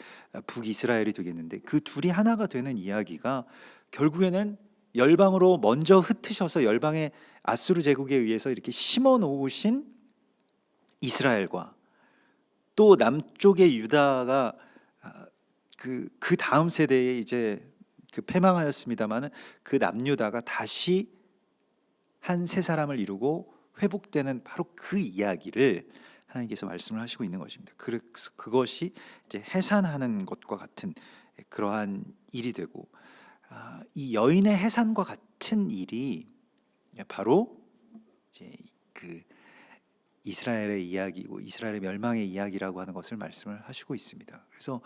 북이스라엘이 되겠는데, 그 둘이 하나가 되는 이야기가 결국에는 열방으로 먼저 흩으셔서 열방의 아수르 제국에 의해서 이렇게 심어 놓으신 이스라엘과, 또 남쪽의 유다가 그 다음 세대에 이제 패망하였습니다마는 그 남유다가 다시 한 세 사람을 이루고 회복되는 바로 그 이야기를 하나님께서 말씀을 하시고 있는 것입니다. 그래서 그것이 이제 해산하는 것과 같은 그러한 일이 되고, 이 여인의 해산과 같은 일이 바로 이제 그 이스라엘의 이야기고 이스라엘의 멸망의 이야기라고 하는 것을 말씀을 하시고 있습니다. 그래서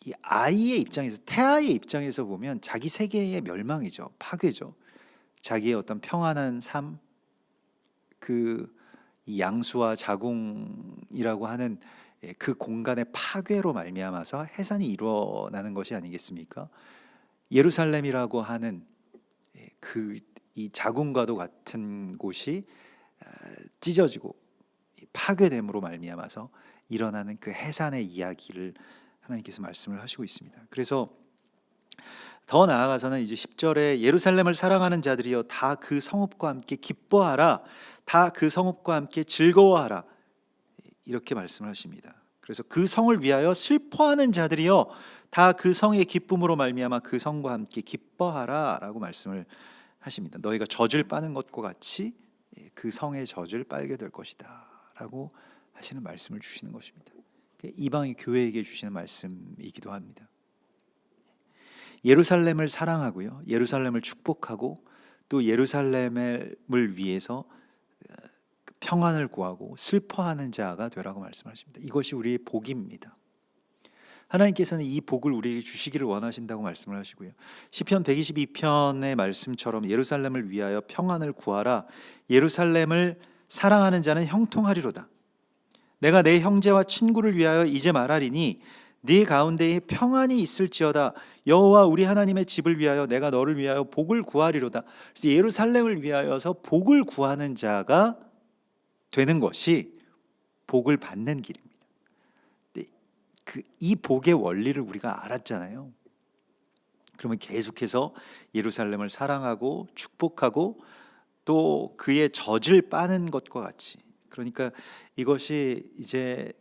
이 아이의 입장에서, 태아의 입장에서 보면 자기 세계의 멸망이죠. 파괴죠. 자기의 어떤 평안한 삶, 이 양수와 자궁이라고 하는 그 공간의 파괴로 말미암아서 해산이 일어나는 것이 아니겠습니까? 예루살렘이라고 하는 이 자궁과도 같은 곳이 찢어지고 파괴됨으로 말미암아서 일어나는 그 해산의 이야기를 하나님께서 말씀을 하시고 있습니다. 그래서 더 나아가서는 이제 10절에 예루살렘을 사랑하는 자들이여 다 그 성읍과 함께 기뻐하라, 다 그 성읍과 함께 즐거워하라, 이렇게 말씀을 하십니다. 그래서 그 성을 위하여 슬퍼하는 자들이여 다 그 성의 기쁨으로 말미암아 그 성과 함께 기뻐하라라고 말씀을 하십니다. 너희가 젖을 빠는 것과 같이 그 성의 젖을 빨게 될 것이다라고 하시는 말씀을 주시는 것입니다. 이방의 교회에게 주시는 말씀이기도 합니다. 예루살렘을 사랑하고요, 예루살렘을 축복하고 또 예루살렘을 위해서 평안을 구하고 슬퍼하는 자가 되라고 말씀하십니다. 이것이 우리의 복입니다. 하나님께서는 이 복을 우리에게 주시기를 원하신다고 말씀을 하시고요, 시편 122편의 말씀처럼 예루살렘을 위하여 평안을 구하라, 예루살렘을 사랑하는 자는 형통하리로다. 내가 내 형제와 친구를 위하여 이제 말하리니 네 가운데에 평안이 있을지어다. 여호와 우리 하나님의 집을 위하여 내가 너를 위하여 복을 구하리로다. 그래서 예루살렘을 위하여서 복을 구하는 자가 되는 것이 복을 받는 길입니다. 이 복의 원리를 우리가 알았잖아요. 그러면 계속해서 예루살렘을 사랑하고 축복하고 또 그의 젖을 빠는 것과 같이, 그러니까 이것이 이제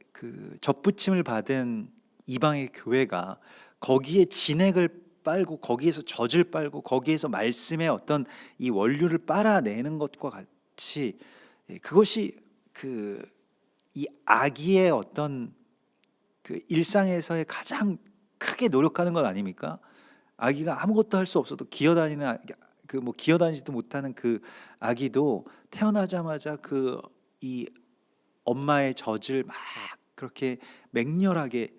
접붙임을 받은 이방의 교회가 거기에 진액을 빨고 거기에서 젖을 빨고 거기에서 말씀의 어떤 이 원료를 빨아내는 것과 같이, 그것이 이 아기의 어떤 일상에서의 가장 크게 노력하는 것 아닙니까? 아기가 아무것도 할 수 없어도 기어다니는 기어다니지도 못하는 그 아기도 태어나자마자 이 엄마의 젖을 막 그렇게 맹렬하게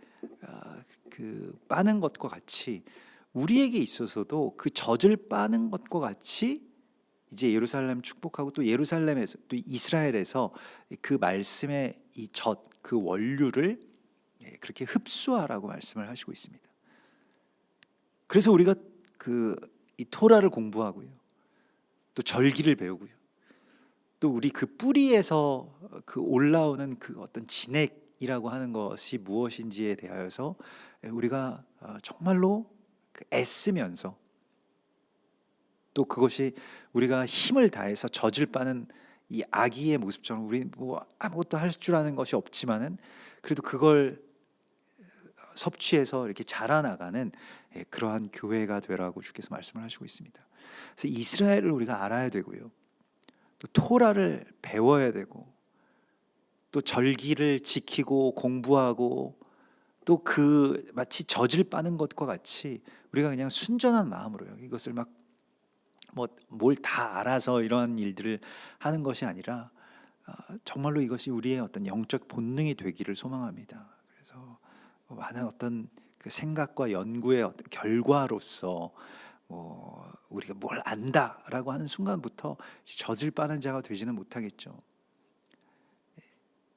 빠는 것과 같이, 우리에게 있어서도 그 젖을 빠는 것과 같이 이제 예루살렘 축복하고 또 예루살렘에서 또 이스라엘에서 그 말씀의 이 젖, 그 원료를 그렇게 흡수하라고 말씀을 하시고 있습니다. 그래서 우리가 이 토라를 공부하고요, 또 절기를 배우고요, 또 우리 그 뿌리에서 올라오는 그 어떤 진액이라고 하는 것이 무엇인지에 대하여서 우리가 정말로 애쓰면서, 또 그것이 우리가 힘을 다해서 젖을 빠는 이 아기의 모습처럼 우리 아무것도 할 줄 아는 것이 없지만은 그래도 그걸 섭취해서 이렇게 자라나가는 그러한 교회가 되라고 주께서 말씀을 하시고 있습니다. 그래서 이스라엘을 우리가 알아야 되고요, 또 토라를 배워야 되고, 또 절기를 지키고 공부하고, 또 마치 젖을 빠는 것과 같이 우리가 그냥 순전한 마음으로요, 이것을 뭘 다 알아서 이러한 일들을 하는 것이 아니라 정말로 이것이 우리의 어떤 영적 본능이 되기를 소망합니다. 그래서 많은 어떤 그 생각과 연구의 어떤 결과로서 우리가 뭘 안다라고 하는 순간부터 젖을 빠는 자가 되지는 못하겠죠.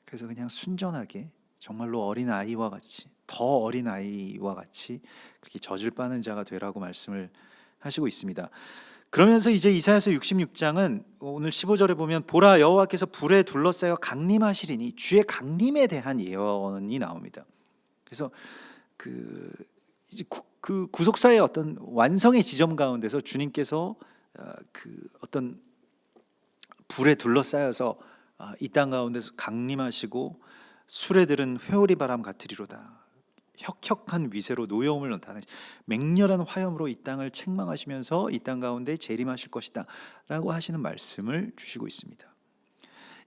그래서 그냥 순전하게 정말로 어린 아이와 같이, 더 어린 아이와 같이 그렇게 젖을 빠는 자가 되라고 말씀을 하시고 있습니다. 그러면서 이제 이사야서 66장은 오늘 15절에 보면 보라 여호와께서 불에 둘러싸여 강림하시리니, 주의 강림에 대한 예언이 나옵니다. 그래서 이제 그 구속사의 어떤 완성의 지점 가운데서 주님께서 어떤 불에 둘러싸여서 이 땅 가운데서 강림하시고 수레들은 회오리 바람 같으리로다. 혁혁한 위세로 노여움을 나타내시 맹렬한 화염으로 이 땅을 책망하시면서 이 땅 가운데 재림하실 것이다 라고 하시는 말씀을 주시고 있습니다.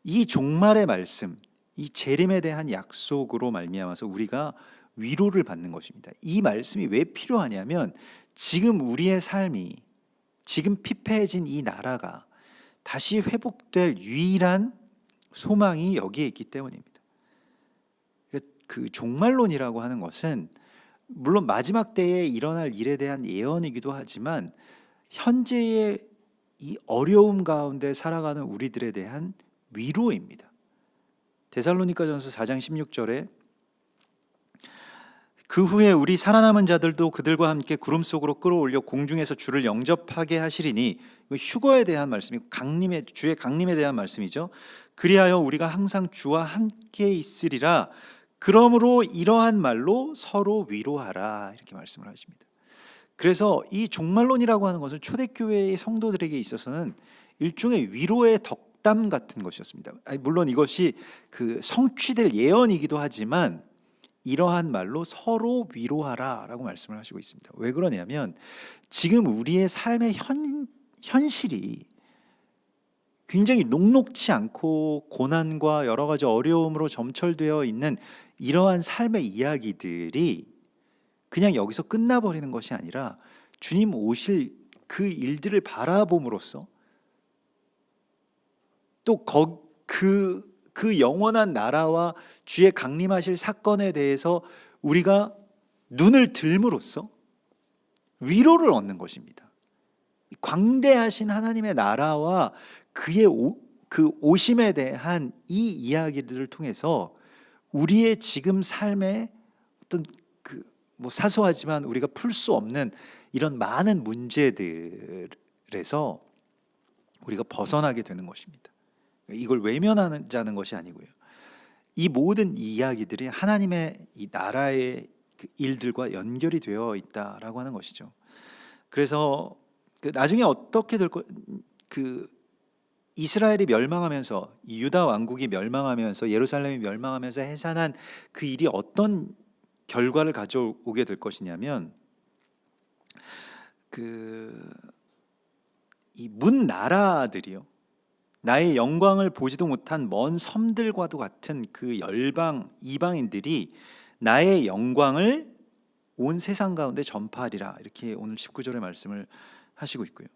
이 종말의 말씀, 이 재림에 대한 약속으로 말미암아서 우리가 위로를 받는 것입니다. 이 말씀이 왜 필요하냐면 지금 우리의 삶이, 지금 피폐해진 이 나라가 다시 회복될 유일한 소망이 여기에 있기 때문입니다. 그 종말론이라고 하는 것은 물론 마지막 때에 일어날 일에 대한 예언이기도 하지만 현재의 이 어려움 가운데 살아가는 우리들에 대한 위로입니다. 데살로니가전서 4장 16절에 그 후에 우리 살아남은 자들도 그들과 함께 구름 속으로 끌어올려 공중에서 주를 영접하게 하시리니, 휴거에 대한 말씀이고 주의 강림에 대한 말씀이죠. 그리하여 우리가 항상 주와 함께 있으리라. 그러므로 이러한 말로 서로 위로하라, 이렇게 말씀을 하십니다. 그래서 이 종말론이라고 하는 것은 초대교회의 성도들에게 있어서는 일종의 위로의 덕담 같은 것이었습니다. 물론 이것이 그 성취될 예언이기도 하지만 이러한 말로 서로 위로하라 라고 말씀을 하시고 있습니다. 왜 그러냐면 지금 우리의 삶의 현실이 굉장히 녹록치 않고 고난과 여러 가지 어려움으로 점철되어 있는 이러한 삶의 이야기들이 그냥 여기서 끝나버리는 것이 아니라 주님 오실 그 일들을 바라봄으로써 또 그 영원한 나라와 주의 강림하실 사건에 대해서 우리가 눈을 들므로써 위로를 얻는 것입니다. 광대하신 하나님의 나라와 그 오심에 대한 이 이야기들을 통해서 우리의 지금 삶의 어떤 사소하지만 우리가 풀 수 없는 이런 많은 문제들에서 우리가 벗어나게 되는 것입니다. 이걸 외면하자는 것이 아니고요. 이 모든 이야기들이 하나님의 이 나라의 그 일들과 연결이 되어 있다라고 하는 것이죠. 그래서 나중에 어떻게 이스라엘이 멸망하면서, 이 유다 왕국이 멸망하면서, 예루살렘이 멸망하면서 해산한 그 일이 어떤 결과를 가져오게 될 것이냐면 이 문 나라들이요, 나의 영광을 보지도 못한 먼 섬들과도 같은 그 이방인들이 나의 영광을 온 세상 가운데 전파하리라, 이렇게 오늘 19절의 말씀을 하시고 있고요.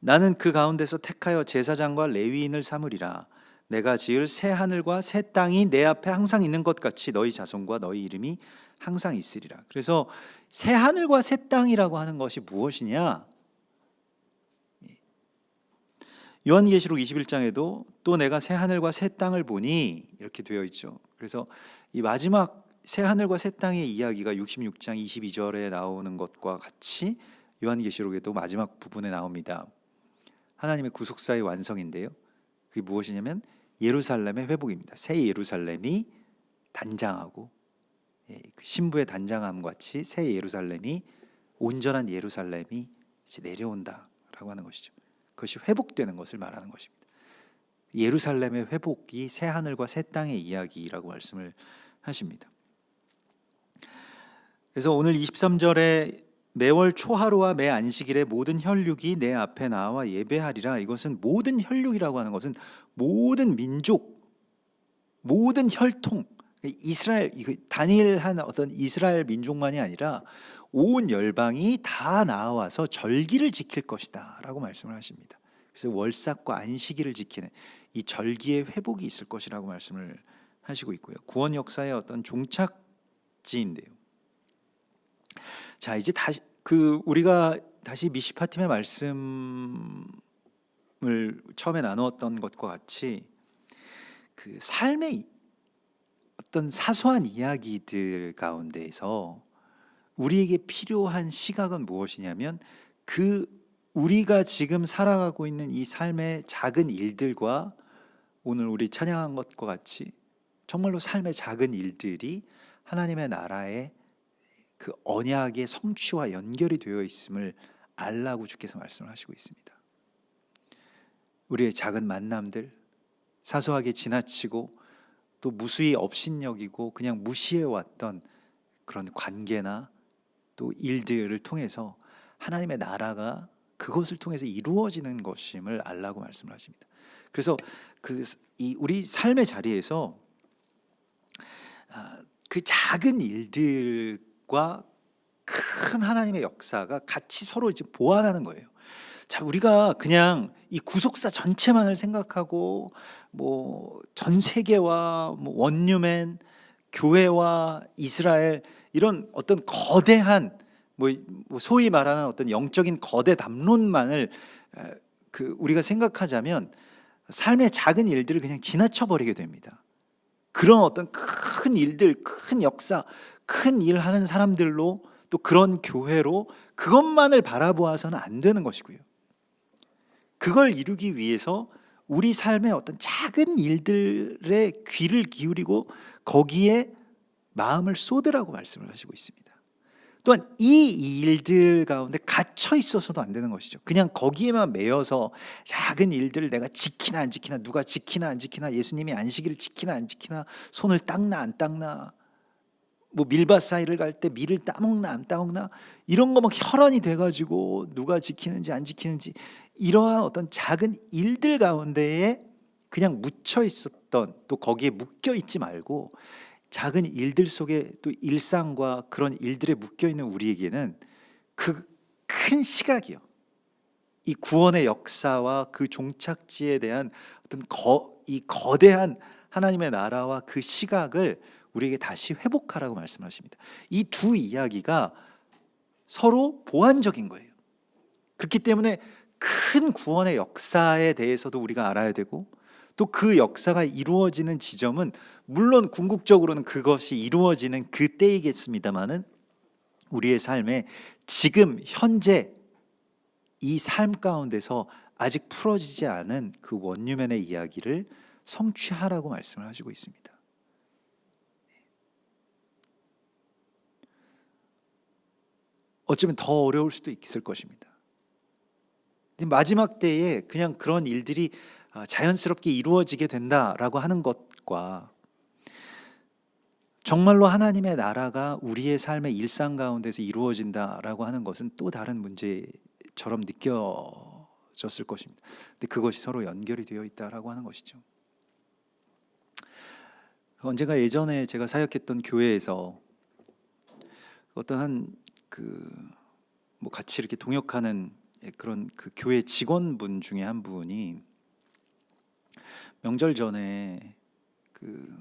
나는 그 가운데서 택하여 제사장과 레위인을 삼으리라. 내가 지을 새 하늘과 새 땅이 내 앞에 항상 있는 것 같이 너희 자손과 너희 이름이 항상 있으리라. 그래서 새 하늘과 새 땅이라고 하는 것이 무엇이냐? 요한계시록 21장에도 또 내가 새 하늘과 새 땅을 보니, 이렇게 되어 있죠. 그래서 이 마지막 새 하늘과 새 땅의 이야기가 66장 22절에 나오는 것과 같이 요한계시록에도 마지막 부분에 나옵니다. 하나님의 구속사의 완성인데요, 그게 무엇이냐면 예루살렘의 회복입니다. 새 예루살렘이 단장하고, 그 신부의 단장함 같이 새 예루살렘이, 온전한 예루살렘이 이제 내려온다라고 하는 것이죠. 그것이 회복되는 것을 말하는 것입니다. 예루살렘의 회복이 새 하늘과 새 땅의 이야기라고 말씀을 하십니다. 그래서 오늘 23절에 매월 초하루와 매 안식일에 모든 혈육이 내 앞에 나와 예배하리라. 이것은 모든 혈육이라고 하는 것은 모든 민족, 모든 혈통, 이스라엘, 단일한 어떤 이스라엘 민족만이 아니라 온 열방이 다 나와서 절기를 지킬 것이다 라고 말씀을 하십니다. 그래서 월삭과 안식일을 지키는 이 절기의 회복이 있을 것이라고 말씀을 하시고 있고요. 구원 역사의 어떤 종착지인데요. 자, 이제 다시 우리가 다시 미시파팀의 말씀을 처음에 나누었던 것과 같이 그 삶의 어떤 사소한 이야기들 가운데에서 우리에게 필요한 시각은 무엇이냐면 우리가 지금 살아가고 있는 이 삶의 작은 일들과 오늘 우리 찬양한 것과 같이 정말로 삶의 작은 일들이 하나님의 나라의 그 언약의 성취와 연결이 되어 있음을 알라고 주께서 말씀을 하시고 있습니다. 우리의 작은 만남들, 사소하게 지나치고 또 무수히 업신여기고 그냥 무시해 왔던 그런 관계나 또 일들을 통해서 하나님의 나라가 그것을 통해서 이루어지는 것임을 알라고 말씀을 하십니다. 그래서 우리 삶의 자리에서 그 작은 일들과 큰 하나님의 역사가 같이 서로 이제 보완하는 거예요. 자, 우리가 그냥 이 구속사 전체만을 생각하고 뭐 전 세계와 뭐 원유맨, 교회와 이스라엘 이런 어떤 거대한 뭐 소위 말하는 어떤 영적인 거대 담론만을 우리가 생각하자면 삶의 작은 일들을 그냥 지나쳐 버리게 됩니다. 그런 어떤 큰 일들, 큰 역사, 큰 일 하는 사람들로 또 그런 교회로 그것만을 바라보아서는 안 되는 것이고요. 그걸 이루기 위해서 우리 삶의 어떤 작은 일들에 귀를 기울이고 거기에 마음을 쏟으라고 말씀을 하시고 있습니다. 또한 이 일들 가운데 갇혀 있어서도 안 되는 것이죠. 그냥 거기에만 매여서 작은 일들을 내가 지키나 안 지키나, 누가 지키나 안 지키나, 예수님이 안식일을 지키나 안 지키나, 손을 닦나 안 닦나, 뭐 밀밭 사이를 갈 때 밀을 따먹나 안 따먹나, 이런 거 막 혈안이 돼가지고 누가 지키는지 안 지키는지, 이러한 어떤 작은 일들 가운데에 그냥 묻혀 있었던, 또 거기에 묶여 있지 말고 작은 일들 속에 또 일상과 그런 일들에 묶여 있는 우리에게는 그 큰 시각이요, 이 구원의 역사와 그 종착지에 대한 어떤 이 거대한 하나님의 나라와 그 시각을 우리에게 다시 회복하라고 말씀하십니다. 이 두 이야기가 서로 보완적인 거예요. 그렇기 때문에 큰 구원의 역사에 대해서도 우리가 알아야 되고, 또 그 역사가 이루어지는 지점은 물론 궁극적으로는 그것이 이루어지는 그때이겠습니다마는 우리의 삶에 지금 현재 이 삶 가운데서 아직 풀어지지 않은 그 원유맨의 이야기를 성취하라고 말씀을 하시고 있습니다. 어쩌면 더 어려울 수도 있을 것입니다. 마지막 때에 그냥 그런 일들이 자연스럽게 이루어지게 된다라고 하는 것과 정말로 하나님의 나라가 우리의 삶의 일상 가운데서 이루어진다라고 하는 것은 또 다른 문제처럼 느껴졌을 것입니다. 근데 그것이 서로 연결이 되어 있다라고 하는 것이죠. 언젠가 예전에 제가 사역했던 교회에서 어떤 뭐 같이 이렇게 동역하는 그런 그 교회 직원분 중에 한 분이 명절 전에 그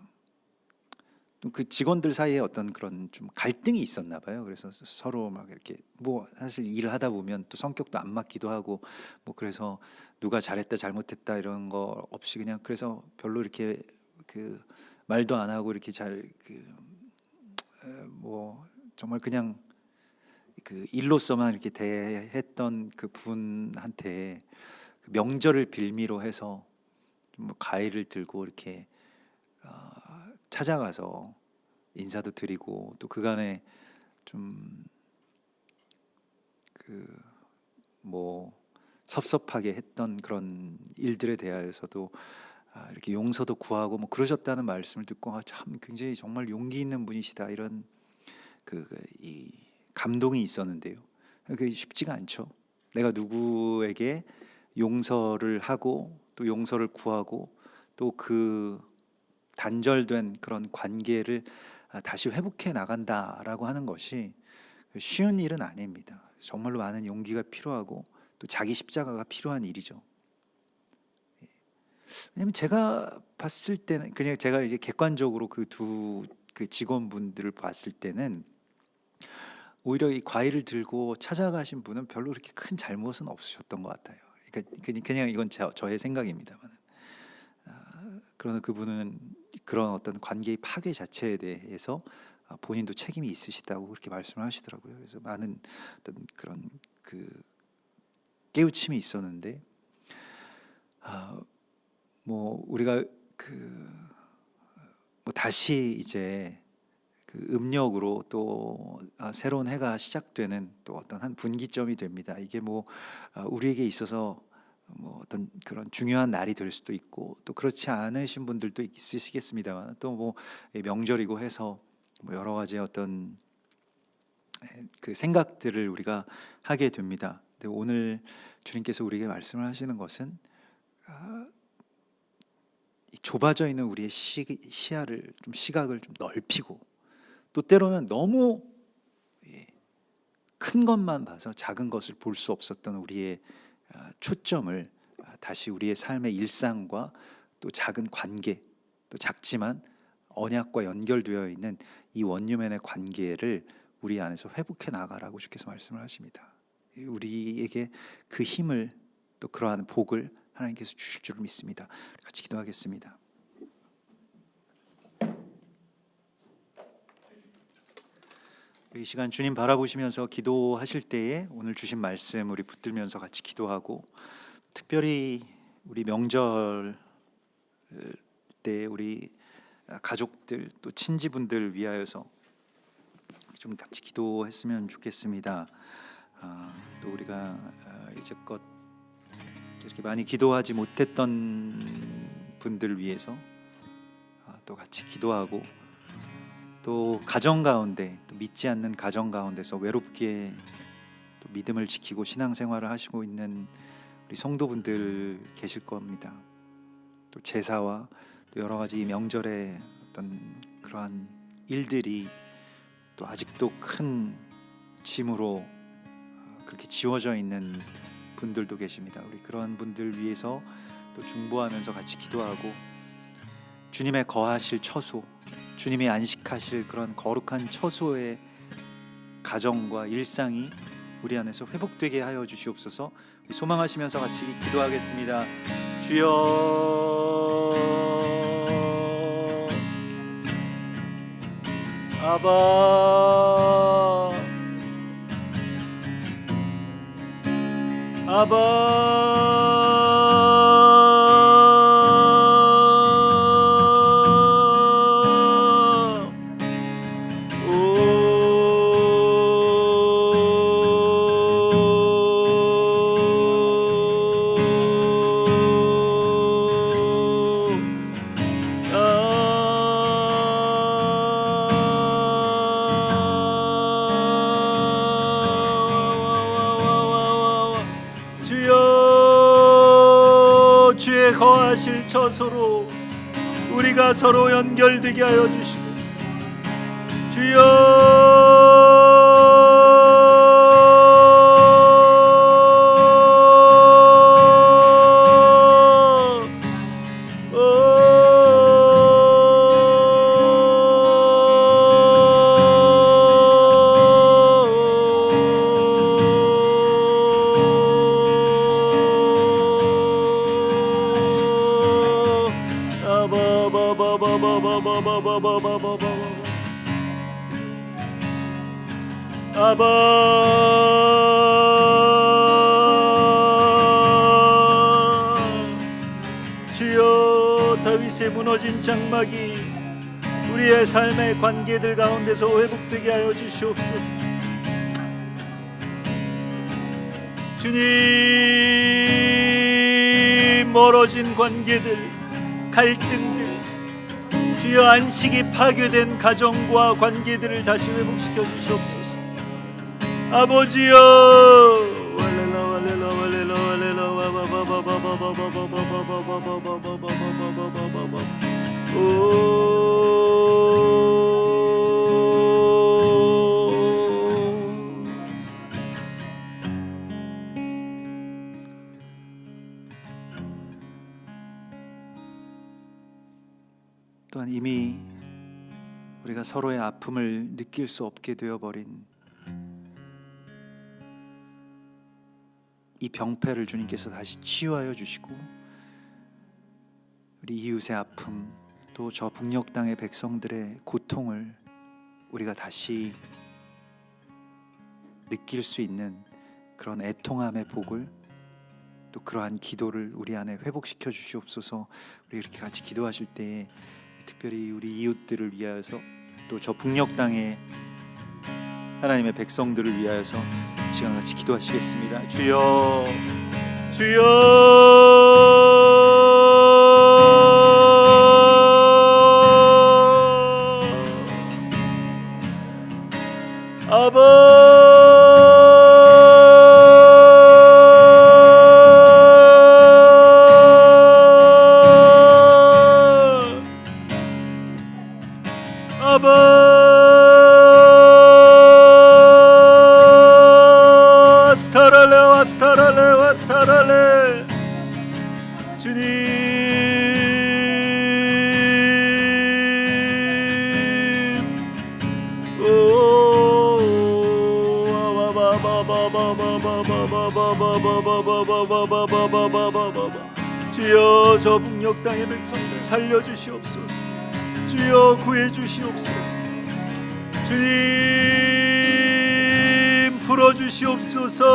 직원들 사이에 어떤 그런 좀 갈등이 있었나 봐요. 그래서 서로 막 이렇게 뭐 사실 일을 하다 보면 또 성격도 안 맞기도 하고 뭐 그래서 누가 잘했다 잘못했다 이런 거 없이 그냥 그래서 별로 이렇게 그 말도 안 하고 이렇게 뭐 정말 그냥 그 일로서만 이렇게 대했던 그 분한테 명절을 빌미로 해서 뭐 과일을 들고 이렇게 찾아가서 인사도 드리고 또 그간에 좀 뭐 섭섭하게 했던 그런 일들에 대하여서도 이렇게 용서도 구하고 뭐 그러셨다는 말씀을 듣고 참 굉장히 정말 용기 있는 분이시다, 이런 이 감동이 있었는데요. 그게 쉽지가 않죠. 내가 누구에게 용서를 하고 또 용서를 구하고 또 그 단절된 그런 관계를 다시 회복해 나간다라고 하는 것이 쉬운 일은 아닙니다. 정말로 많은 용기가 필요하고 또 자기 십자가가 필요한 일이죠. 왜냐면 제가 봤을 때는 그냥 제가 이제 객관적으로 그 직원분들을 봤을 때는 오히려 이 과일을 들고 찾아가신 분은 별로 그렇게 큰 잘못은 없으셨던 것 같아요. 그러니까 그냥 이건 저의 생각입니다만, 그러나 그분은 그런 어떤 관계의 파괴 자체에 대해서 본인도 책임이 있으시다고 그렇게 말씀을 하시더라고요. 그래서 많은 어떤 그런 깨우침이 있었는데, 뭐 우리가 뭐 다시 이제 음력으로 또 새로운 해가 시작되는 또 어떤 한 분기점이 됩니다. 이게 뭐 우리에게 있어서 뭐 어떤 그런 중요한 날이 될 수도 있고, 또 그렇지 않으신 분들도 있으시겠습니다만, 또 뭐 명절이고 해서 뭐 여러 가지 어떤 그 생각들을 우리가 하게 됩니다. 근데 오늘 주님께서 우리에게 말씀을 하시는 것은 이 좁아져 있는 우리의 시야를 좀, 시각을 좀 넓히고, 또 때로는 너무 큰 것만 봐서 작은 것을 볼 수 없었던 우리의 초점을 다시 우리의 삶의 일상과 또 작은 관계, 또 작지만 언약과 연결되어 있는 이 원유맨의 관계를 우리 안에서 회복해 나가라고 주께서 말씀을 하십니다. 우리에게 그 힘을, 또 그러한 복을 하나님께서 주실 줄 믿습니다. 같이 기도하겠습니다. 이 시간 주님 바라보시면서 기도하실 때에 오늘 주신 말씀 우리 붙들면서 같이 기도하고, 특별히 우리 명절 때 우리 가족들 또 친지분들 위하여서 좀 같이 기도했으면 좋겠습니다. 또 우리가 이제껏 이렇게 많이 기도하지 못했던 분들을 위해서 또 같이 기도하고, 또 가정 가운데, 또 믿지 않는 가정 가운데서 외롭게 또 믿음을 지키고 신앙생활을 하시고 있는 우리 성도분들 계실 겁니다. 또 제사와 또 여러 가지 명절의 어떤 그러한 일들이 또 아직도 큰 짐으로 그렇게 지워져 있는 분들도 계십니다. 우리 그런 분들 위해서 또 중보하면서 같이 기도하고, 주님의 거하실 처소, 주님이 안식하실 그런 거룩한 처소의 가정과 일상이 우리 안에서 회복되게 하여 주시옵소서. 소망하시면서 같이 기도하겠습니다. 주여, 아바, 아바, 주의 거하실 처소로 우리가 서로 연결되게 하여 주시고, 아바, 주여, 다윗의 무너진 장막이 우리의 삶의 관계들 가운데서 회복되게 하여 주시옵소서. 주님, 멀어진 관계들, 갈등들, 주여, 안식이 파괴된 가정과 관계들을 다시 회복시켜 주시옵소서. 아버지여, 또한 이미 우리가 서로의 아픔을 느낄 수 없게 되어버린 이 병폐를 주님께서 다시 치유하여 주시고, 우리 이웃의 아픔, 또 저 북녘 땅의 백성들의 고통을 우리가 다시 느낄 수 있는 그런 애통함의 복을, 또 그러한 기도를 우리 안에 회복시켜 주시옵소서. 우리 이렇게 같이 기도하실 때에 특별히 우리 이웃들을 위하여서, 또 저 북녘 땅의 하나님의 백성들을 위하여서 시간 같이 기도하시겠습니다. 주여, 아스타랄레 주님 주여 저 북녘 땅의 백성들 살려주시옵소서. 주여 구해주시옵소서. 주님 풀어주시옵소서.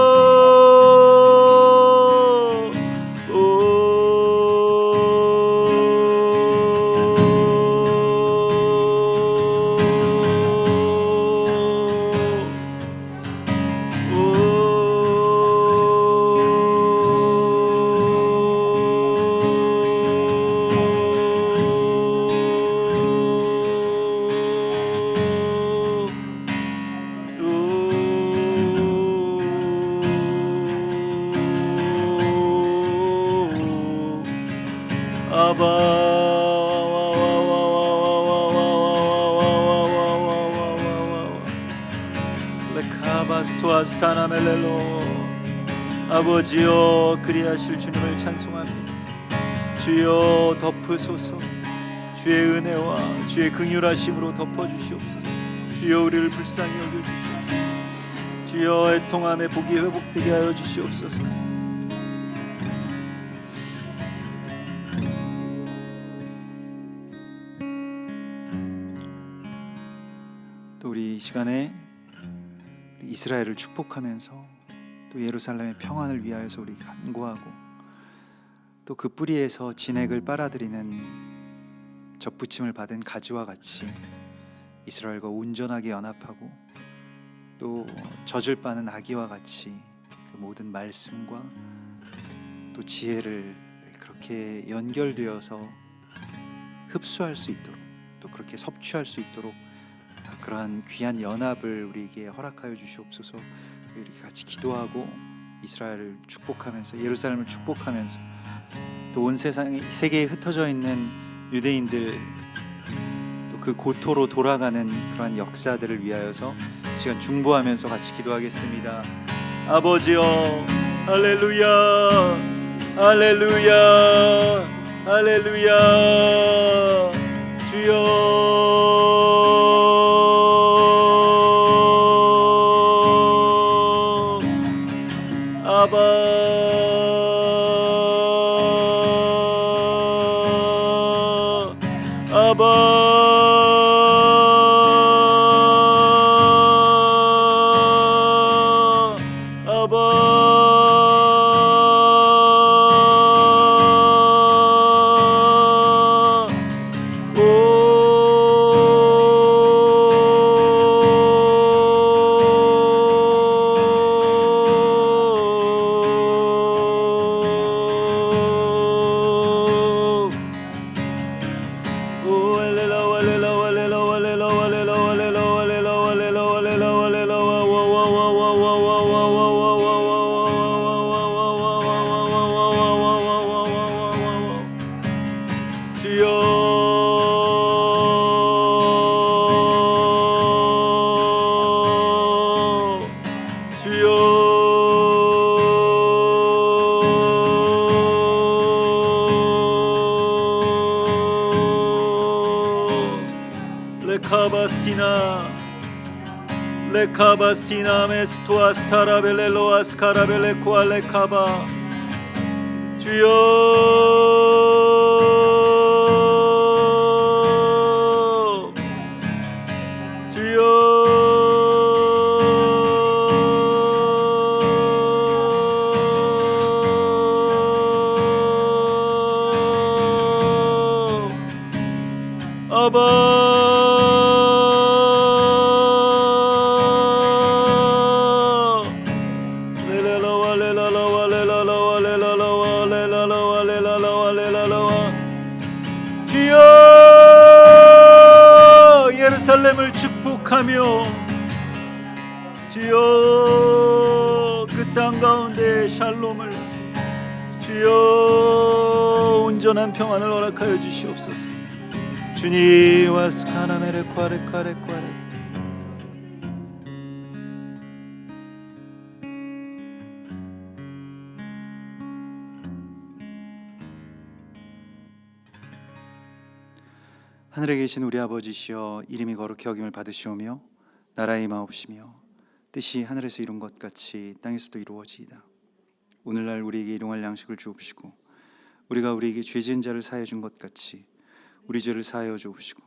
아버지여 그리하실 주님을 찬송합니다. 주여 덮으소서. 주의 은혜와 주의 긍휼하심으로 덮어주시옵소서. 주여 우리를 불쌍히 여겨주시옵소서. 주여 애통함의 복이 회복되게 하여 주시옵소서. 또 우리 이 시간에 이스라엘을 축복하면서 또 예루살렘의 평안을 위하여서 우리 간구하고 또 그 뿌리에서 진액을 빨아들이는 접붙임을 받은 가지와 같이 이스라엘과 온전하게 연합하고 또 젖을 빠는 아기와 같이 그 모든 말씀과 또 지혜를 그렇게 연결되어서 흡수할 수 있도록 또 그렇게 섭취할 수 있도록 그러한 귀한 연합을 우리에게 허락하여 주시옵소서. 이렇게 같이 기도하고 이스라엘을 축복하면서 예루살렘을 축복하면서 또 온 세계에 흩어져 있는 유대인들 또 그 고토로 돌아가는 그러한 역사들을 위하여서 시간 중보하면서 같이 기도하겠습니다. 아버지여 할렐루야 할렐루야 할렐루야 주여 레카바스티나 메스토아 스타라벨레로아 스카라벨레 코알레카바 주여 주여 아바 예루살렘을 축복하며 주여 그 땅 가운데 샬롬을 주여 온전한 평안을 허락하여 주시옵소서. 주님 와스카나메레과레과레과레 하늘에 계신 우리 아버지시여 이름이 거룩히 여김을 받으시오며 나라의 임하옵시며 뜻이 하늘에서 이룬 것 같이 땅에서도 이루어지이다. 오늘날 우리에게 일용할 양식을 주옵시고 우리가 우리에게 죄 지은 자를 사하여 준 것 같이 우리 죄를 사하여 주옵시고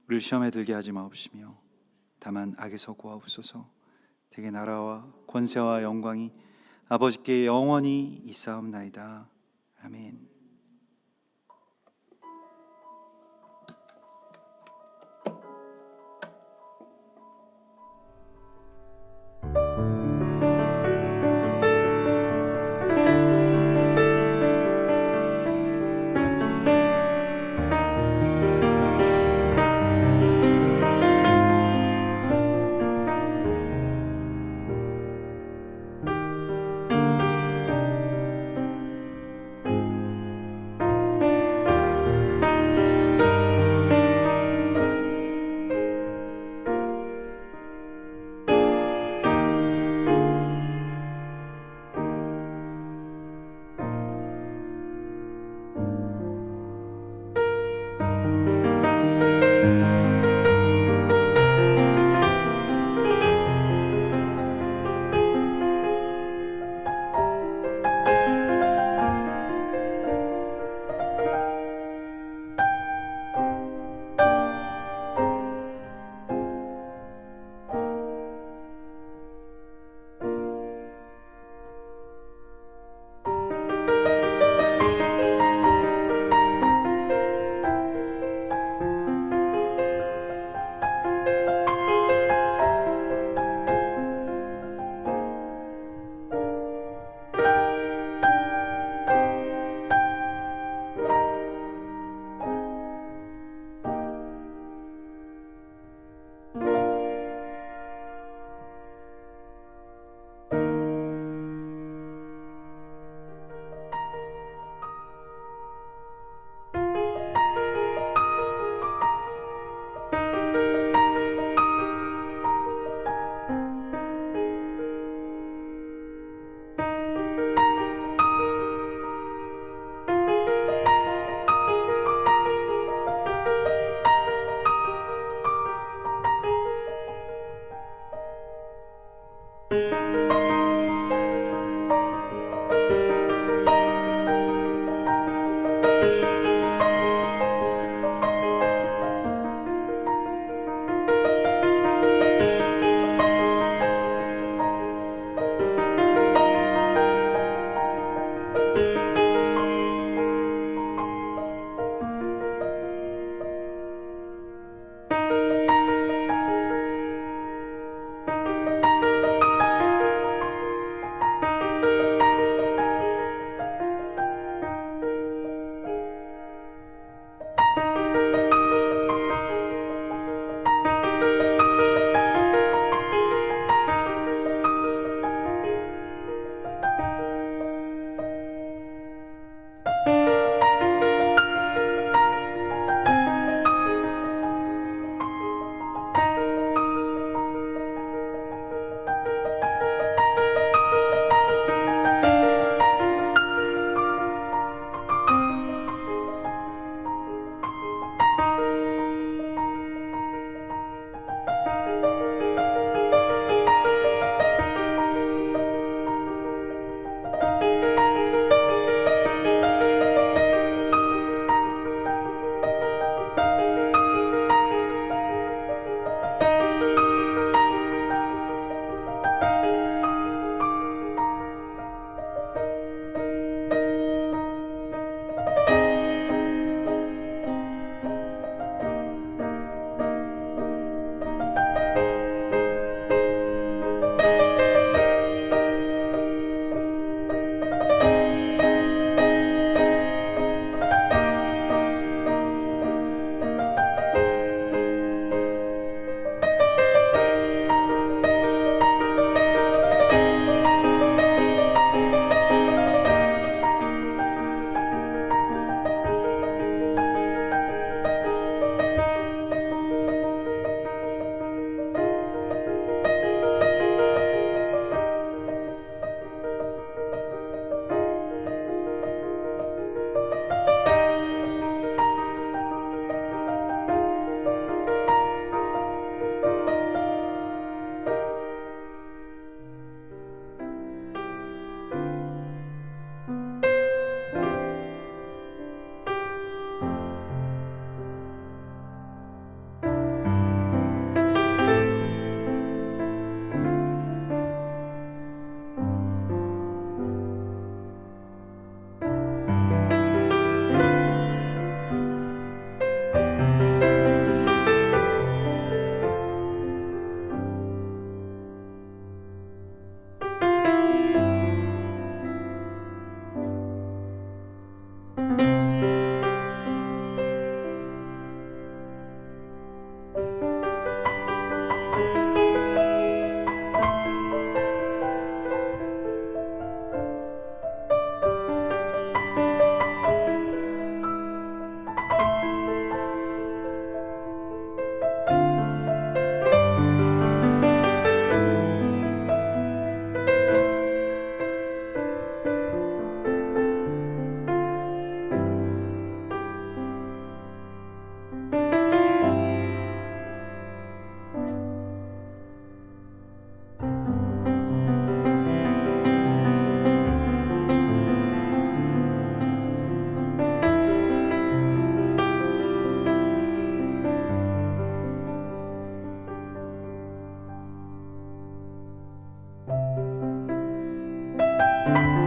우리를 시험에 들게 하지 마옵시며 다만 악에서 구하옵소서. 대개 나라와 권세와 영광이 아버지께 영원히 있사옵나이다. 아멘. 주님.